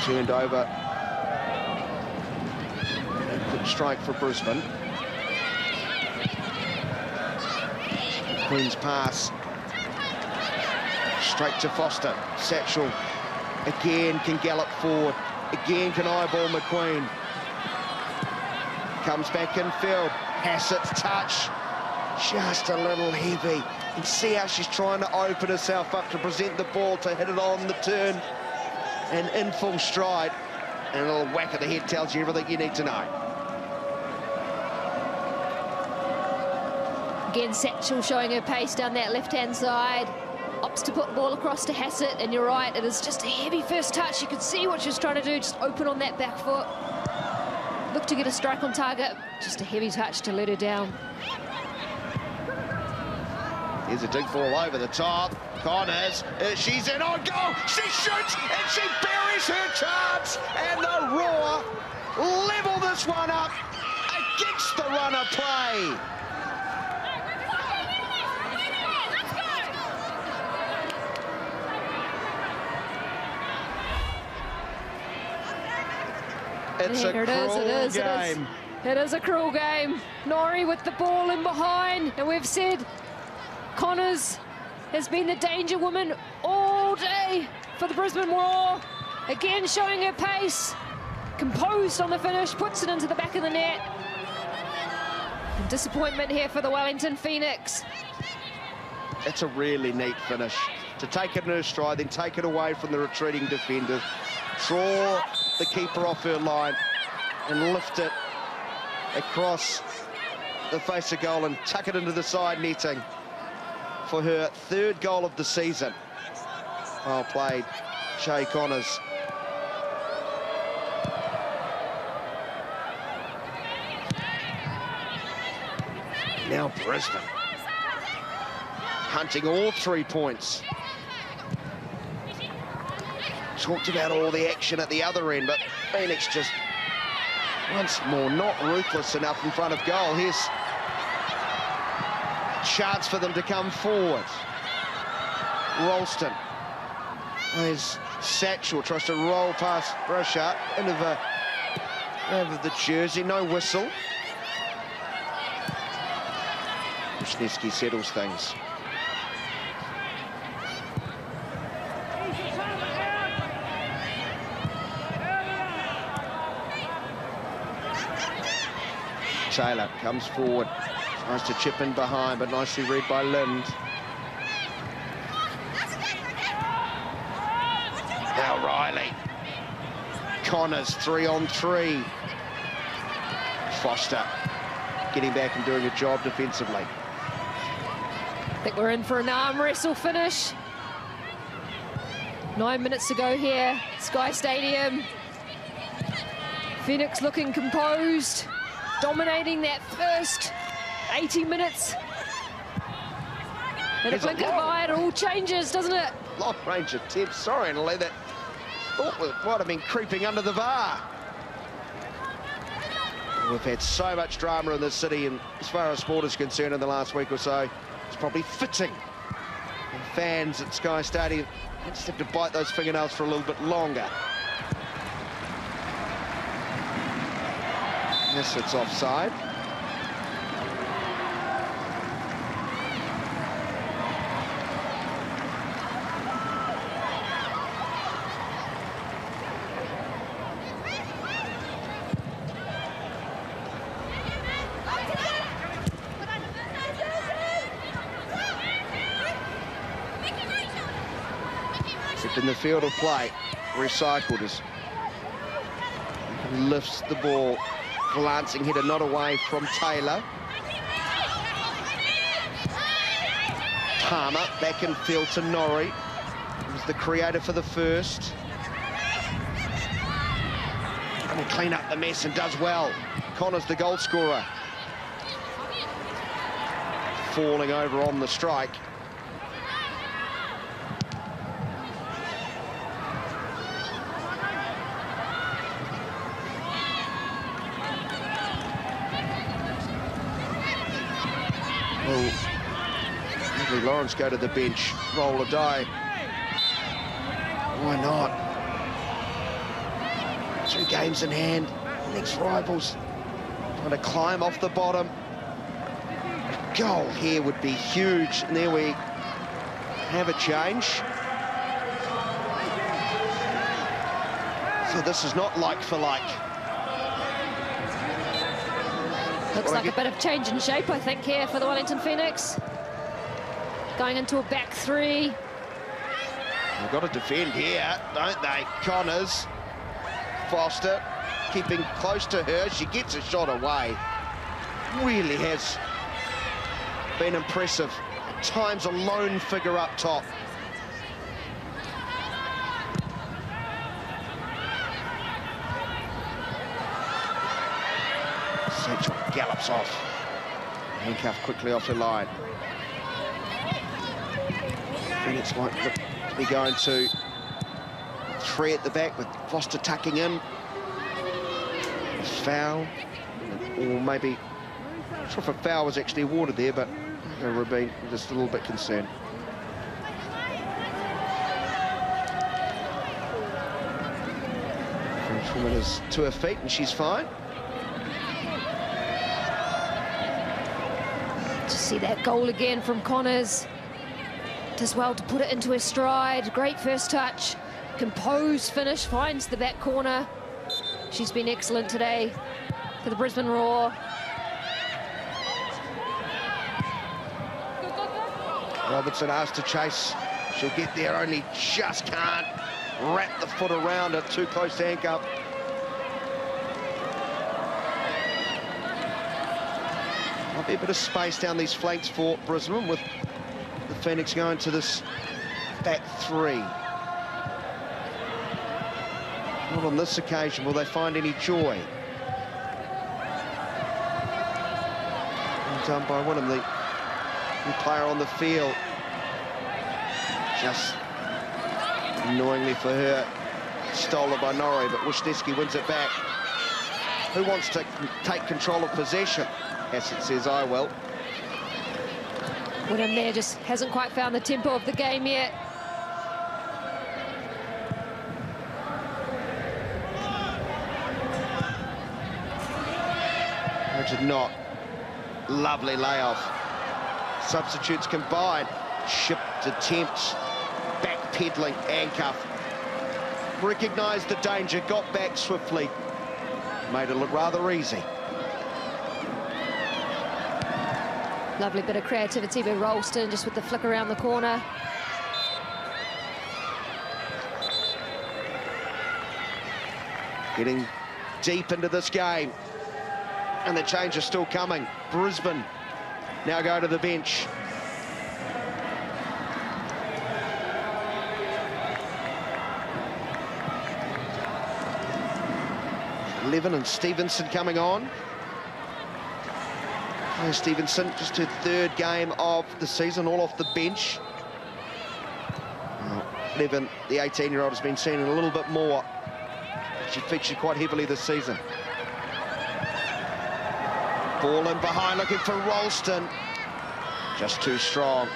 Turned over. Good strike for Brisbane. Queen's pass. Straight to Foster. Satchel again can gallop forward. Again can eyeball McQueen. Comes back in field. Hassett's touch. Just a little heavy. You can see how she's trying to open herself up to present the ball, to hit it on the turn. And in full stride, and a little whack of the head tells you everything you need to know. Again, Satchel showing her pace down that left-hand side. Opts to put the ball across to Hassett, and you're right, it is just a heavy first touch. You could see what she was trying to do, just open on that back foot. Look to get a strike on target, just a heavy touch to let her down. Here's a dig ball over the top. Connors, she's in on goal. She shoots and she buries her chance. And the Roar level this one up against the runner play. It's a cruel game. It is a cruel game. Norrie with the ball in behind, and we've said Connors has been the danger woman all day for the Brisbane Roar. Again, showing her pace. Composed on the finish, puts it into the back of the net. And disappointment here for the Wellington Phoenix. It's a really neat finish. To take it in her stride, then take it away from the retreating defender. Draw the keeper off her line and lift it across the face of goal and tuck it into the side netting for her third goal of the season. Well played, Shay Connors. Now Brisbane hunting all 3 points. Talked about all the action at the other end, but Phoenix just once more not ruthless enough in front of goal. Here's chance for them to come forward. Ralston. There's Satchel, tries to roll past Brasher into the jersey, no whistle. Wisniewski settles things. Taylor comes forward, tries to chip in behind, but nicely read by Lind. Now Riley. Connors 3-on-3. Foster getting back and doing a job defensively. I think we're in for an arm wrestle finish. 9 minutes to go here, Sky Stadium. Phoenix looking composed, dominating that first 80 minutes. And a blink of an eye, it all changes, doesn't it? Long range attempt, sorry, Annalie, that might have been creeping under the VAR. We've had so much drama in this city, and as far as sport is concerned in the last week or so, it's probably fitting And fans at Sky Stadium just have to bite those fingernails for a little bit longer. Yes, it's offside. In the field of play, recycled as lifts the ball, glancing header not away from Taylor. Palmer back in field to Norrie, who's the creator for the first. And will clean up the mess and does well. Connor's the goal scorer. Falling over on the strike. Lawrence go to the bench, roll a die. Why not? 2 games in hand, next rivals trying to climb off the bottom. A goal here would be huge, and there we have a change. So this is not like for like. Looks like a bit of change in shape, I think, here for the Wellington Phoenix. Going into a back 3. They've got to defend here, don't they? Connors, Foster, keeping close to her. She gets a shot away. Really has been impressive. At times a lone figure up top. Central gallops off. Handcuff quickly off the line. Phoenix might look to be going to 3 at the back with Foster tucking in. A foul, or maybe, I'm not sure if a foul was actually awarded there, but we're being just a little bit concerned. Frenchwoman is to her feet and she's fine. To see that goal again from Connors. As well to put it into his stride. Great first touch, composed finish, finds the back corner. She's been excellent today for the Brisbane Roar. Robertson asked to chase. She'll get there, only just can't wrap the foot around it. Too close to handcuff. Might be a bit of space down these flanks for Brisbane with the Phoenix going to this back 3. Not on this occasion will they find any joy. Well done by Wynnum, the new player on the field. Just annoyingly for her, stolen by Norrie, but Wisniewski wins it back. Who wants to take control of possession? Hassett says, I will. Wynnum there just hasn't quite found the tempo of the game yet. Imagine not. Lovely layoff. Substitutes combined. Shipped attempt. Back-pedaling handcuff. Recognised the danger, got back swiftly. Made it look rather easy. Lovely bit of creativity by Ralston, just with the flick around the corner. Getting deep into this game. And the change is still coming. Brisbane now go to the bench. Levin and Stevenson coming on. Stevenson, just her 3rd game of the season, all off the bench. Levin, the 18-year-old, has been seen in a little bit more. She featured quite heavily this season. Ball in behind, looking for Ralston. Just too strong.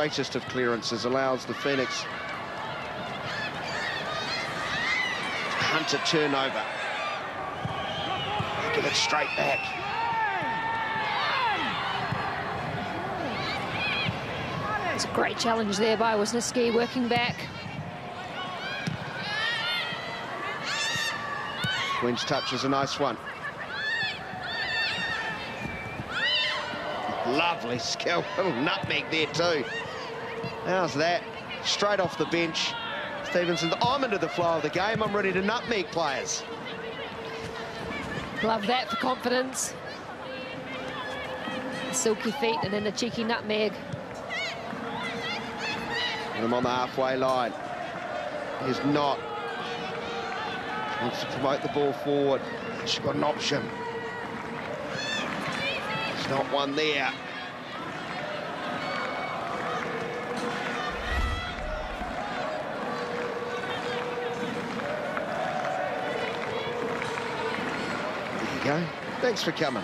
greatest of clearances, allows the Phoenix to hunt a turnover. Give it straight back. It's a great challenge there by Wisniewski, working back. Queen's touch is a nice one. Lovely skill, little nutmeg there too. How's that? Straight off the bench. Stevenson, I'm into the flow of the game. I'm ready to nutmeg players. Love that for confidence. Silky feet and then the cheeky nutmeg. And I'm on the halfway line. He's not. Wants to promote the ball forward. She's got an option. There's not one there. There you go. Thanks for coming.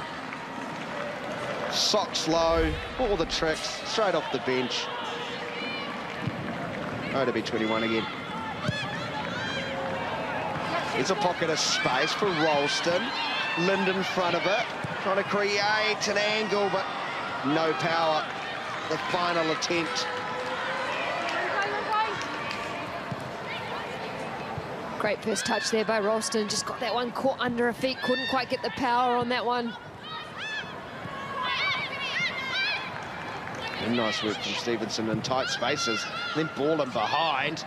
Socks low, all the tricks, straight off the bench. Oh, to be 21 again. There's a pocket of space for Ralston. Lind in front of it, trying to create an angle, but no power. The final attempt. Great first touch there by Ralston. Just got that one caught under her feet. Couldn't quite get the power on that one. And nice work from Stevenson in tight spaces. Then ball in behind.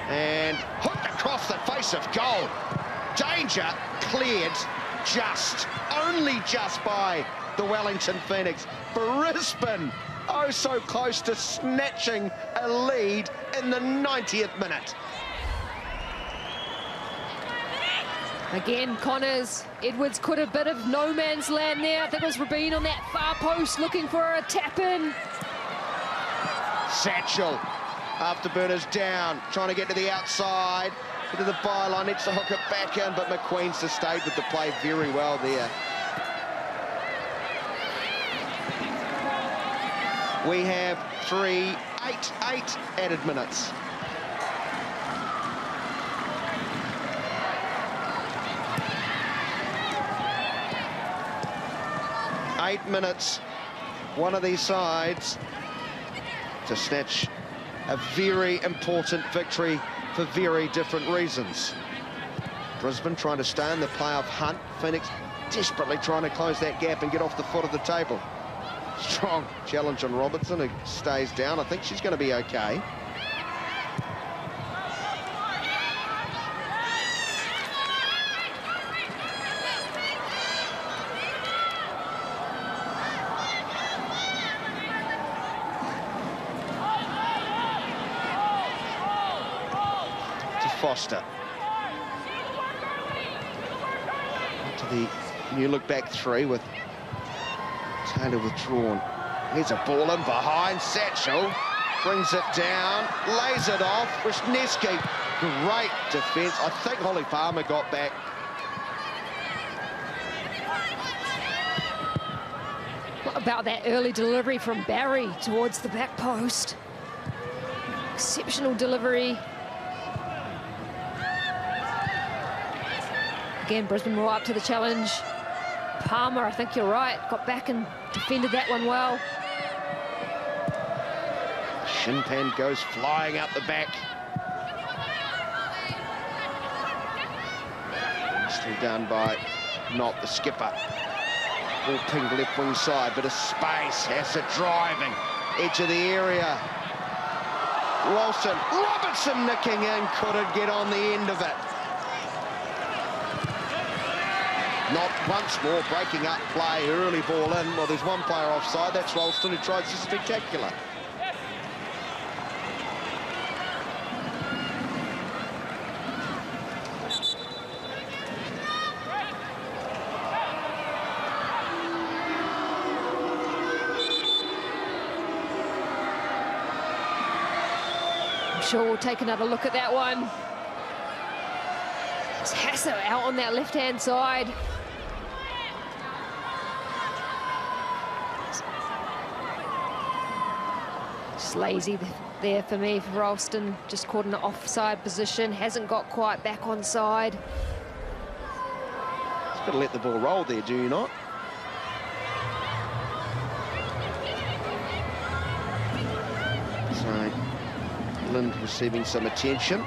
And hooked across the face of goal. Danger cleared just, only just by the Wellington Phoenix. Brisbane, oh so close to snatching a lead in the 90th minute. Again, Connors. Edwards could have bit of no man's land there. I think it was Rabin on that far post looking for a tap-in. Satchel, afterburners down, trying to get to the outside, to the byline, needs to hook it back in, but McQueen's just stayed with the play very well there. We have 8 added minutes. Eight minutes, one of these sides to snatch a very important victory for very different reasons. Brisbane trying to stay in the playoff hunt. Phoenix desperately trying to close that gap and get off the foot of the table. Strong challenge on Robertson, who stays down. I think she's going to be okay. Foster. To the new look back three with Taylor withdrawn. Here's a ball in behind. Satchel brings it down, lays it off. Wisniewski, great defence. I think Holly Palmer got back. What about that early delivery from Barry towards the back post? Exceptional delivery. Again, Brisbane were up to the challenge. Palmer, I think you're right, got back and defended that one well. Shin pan goes flying out the back. Nicely done by not the skipper. Ball pinged left wing side, bit of space. Has it driving. Edge of the area. Ralston, Robertson nicking in, couldn't get on the end of it. Not once more breaking up play, early ball in. Well, there's one player offside, that's Ralston, who tries to spectacular. I'm sure we'll take another look at that one. It's Hasso out on that left-hand side. Just lazy there for me for Ralston, just caught in an offside position, hasn't got quite back on side. He's got to let the ball roll there, do you not? So, Lind receiving some attention.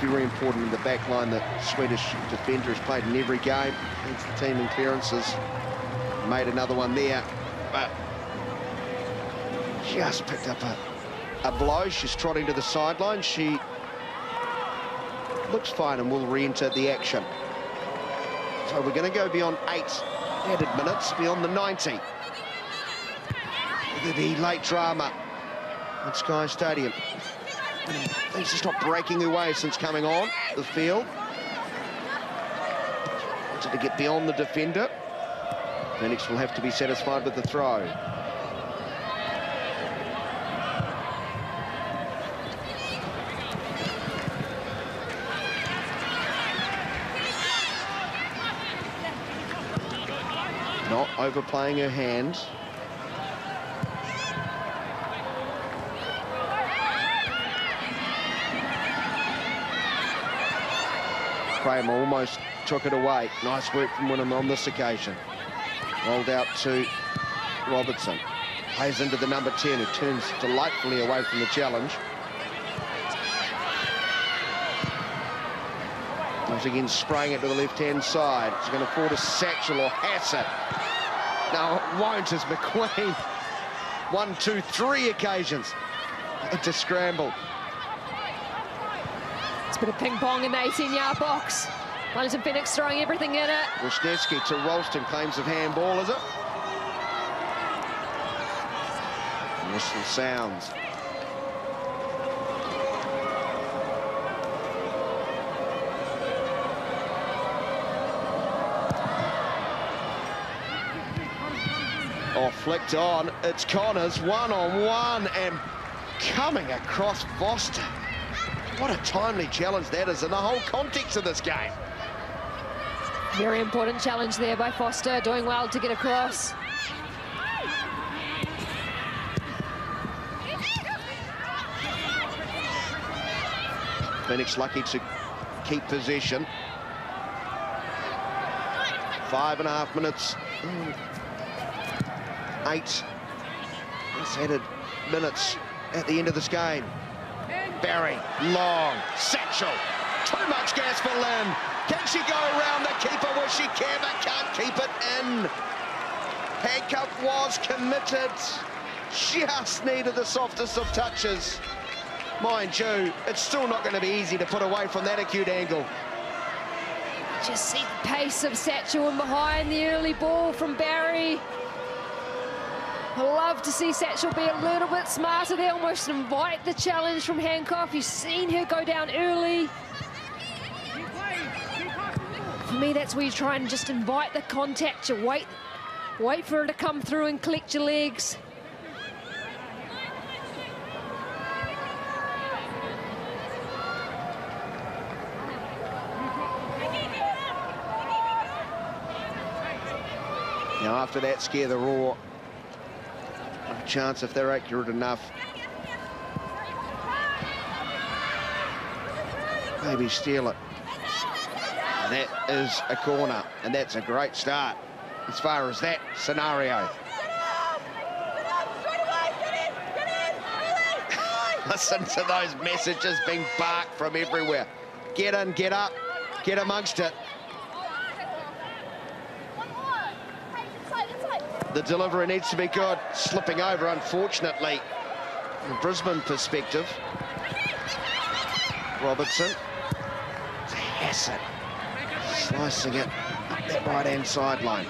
Very important in the back line. The Swedish defender has played in every game against the team in clearances. Made another one there, but just picked up a blow. She's trotting to the sideline. She looks fine and will re-enter the action. So we're going to go beyond 8 added minutes, beyond the 90. The late drama at Sky Stadium. Things have stopped breaking away since coming on the field. Wanted to get beyond the defender. Phoenix will have to be satisfied with the throw. Not overplaying her hands. Kramer almost took it away. Nice work from Wynnum on this occasion. Rolled out to Robertson. Plays into the number 10, who turns delightfully away from the challenge. Once again, spraying it to the left-hand side. It's going to fall to Satchel or Hassett. No, it won't, as McQueen. 1, 2, 3 occasions to scramble. It's a bit of ping-pong in the 18-yard box. Wellington Phoenix throwing everything in it. Wisniewski to Ralston, claims of handball, is it? Whistle sounds. Oh, flicked on. It's Connors, one-on-one, and coming across Foster. What a timely challenge that is in the whole context of this game. Very important challenge there by Foster, doing well to get across. Phoenix lucky to keep possession. 5.5 minutes. 8 added minutes at the end of this game. Barry, long, Satchel. Too much gas for Lynn. Can she go around the keeper? Will she care, but can't keep it in. Handcuff was committed. Just needed the softest of touches. Mind you, it's still not going to be easy to put away from that acute angle. Just see the pace of Satchel and behind the early ball from Barry. I love to see Satchel be a little bit smarter there, almost invite the challenge from Hancock. You've seen her go down early. For me, that's where you try and just invite the contact. You wait for her to come through and collect your legs. Now, after that scare the Raw, a chance if they're accurate enough. Maybe steal it. And that is a corner, and that's a great start as far as that scenario. Listen to those messages being barked from everywhere. Get in, get up, get amongst it. The delivery needs to be good. Slipping over, unfortunately, from a Brisbane perspective. Robertson to Hassett. Slicing it up that right-hand sideline.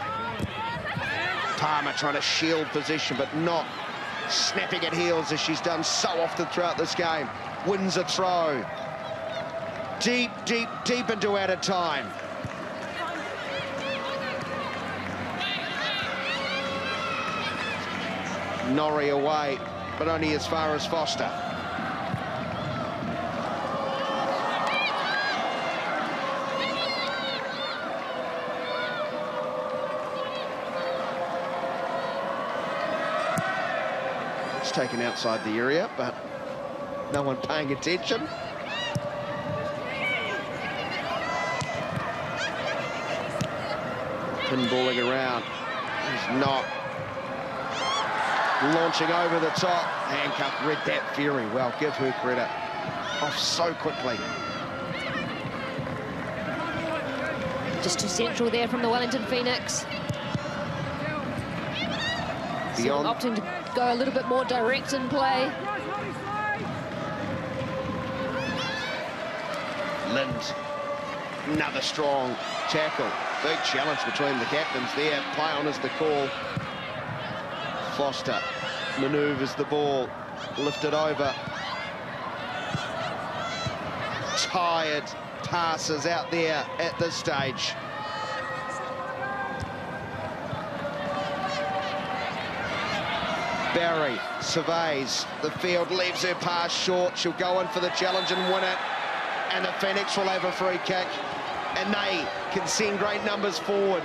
Palmer trying to shield position, but not snapping at heels as she's done so often throughout this game. Wins a throw. Deep, deep, deep into added time. Norrie away, but only as far as Foster. It's taken outside the area, but no one paying attention. Pinballing around. He's not launching over the top. Handcuff, read that very well. Give her credit. Off so quickly. Just too central there from the Wellington Phoenix. Beyond. Opting to go a little bit more direct in play. Lind, another strong tackle. Big challenge between the captains there. Play on is the call. Foster manoeuvres the ball, lifted over. Tired passes out there at this stage. Barry surveys the field, leaves her pass short. She'll go in for the challenge and win it. And the Phoenix will have a free kick. And they can send great numbers forward.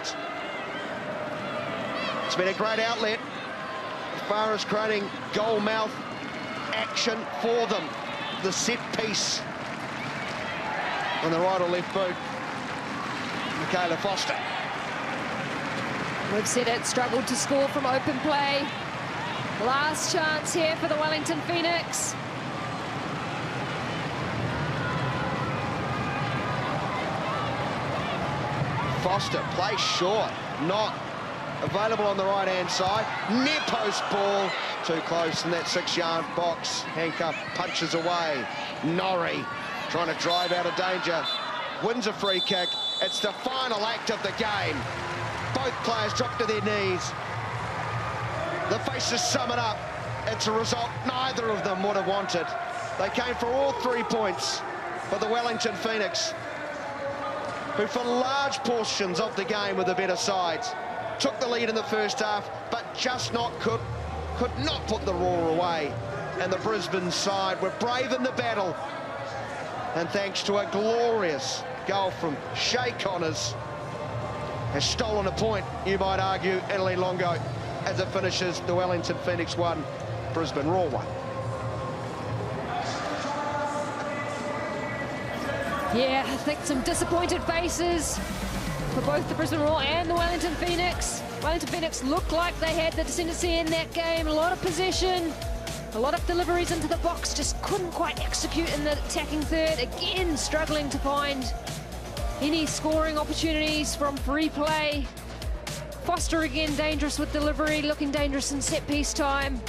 It's been a great outlet as far as creating Goalmouth action for them. The set piece on the right or left boot. Michaela Foster. We've said it struggled to score from open play. Last chance here for the Wellington Phoenix. Foster plays short, not available on the right-hand side. Near post ball, too close in that 6-yard box. Handcuff punches away. Norrie trying to drive out of danger. Wins a free kick. It's the final act of the game. Both players drop to their knees. The faces sum it up. It's a result neither of them would have wanted. They came for all 3 points for the Wellington Phoenix, who for large portions of the game were the better sides. Took the lead in the first half, but just could not put the roar away. And the Brisbane side were brave in the battle. And thanks to a glorious goal from Shay Connors, has stolen a point, you might argue, Italy Longo, as it finishes the Wellington Phoenix 1, Brisbane Roar 1. Yeah, I think some disappointed faces for both the Brisbane Roar and the Wellington Phoenix. Wellington Phoenix looked like they had the ascendancy in that game. A lot of possession, a lot of deliveries into the box, just couldn't quite execute in the attacking third. Again, struggling to find any scoring opportunities from free play. Foster again dangerous with delivery, looking dangerous in set piece time.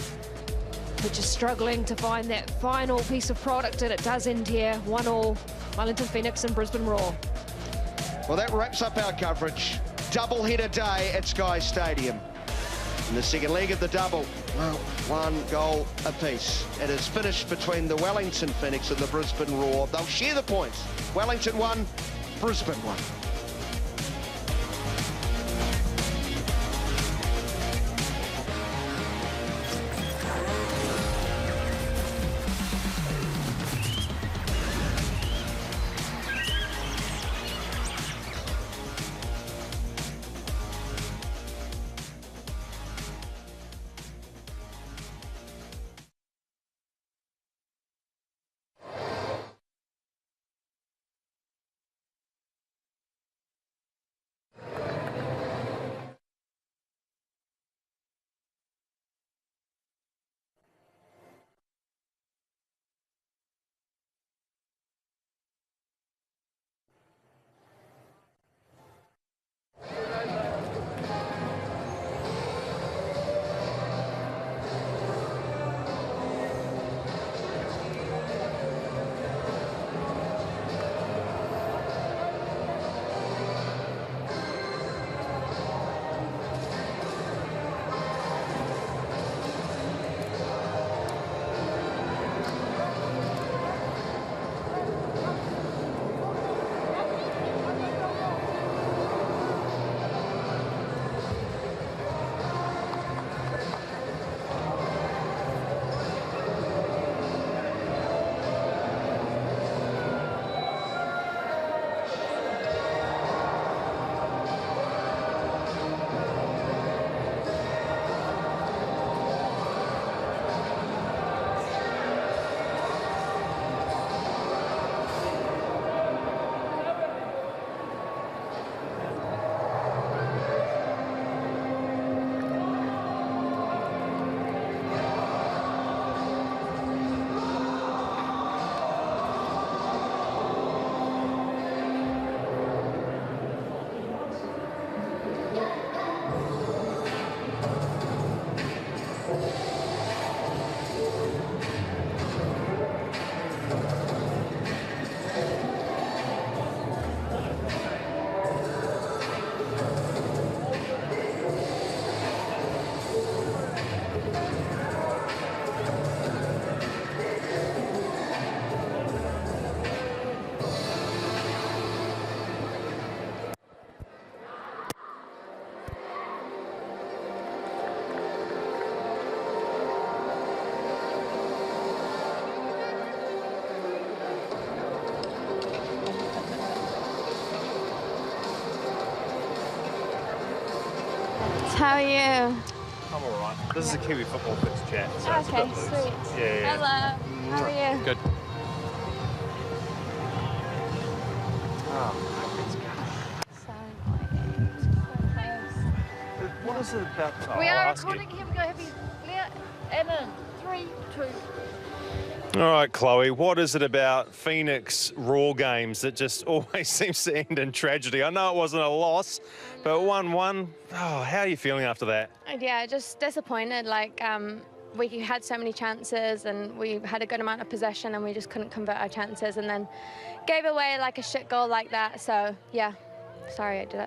But just struggling to find that final piece of product, and it does end here, 1-1. Wellington Phoenix and Brisbane Roar. Well, that wraps up our coverage. Double-header day at Sky Stadium. In the second leg of the double, well, 1 goal apiece. It is finished between the Wellington Phoenix and the Brisbane Roar. They'll share the points. Wellington 1, Brisbane 1. how are you? I'm all right. This is a Kiwi Football Fix chat, so it's a Okay, bit loose. sweet. Yeah. Hello, how are you? Good. So annoying. So close. What is it about? Oh, We I'll are ask you. recording. Here we go. Happy. Leah, Emma. 3, 2. All right, Chloe, what is it about Phoenix Raw games that just always seems to end in tragedy? I know it wasn't a loss, but 1-1. Oh, how are you feeling after that? Yeah, just disappointed. Like, we had so many chances and we had a good amount of possession and we just couldn't convert our chances and then gave away like a shit goal like that. So, yeah, sorry I did it.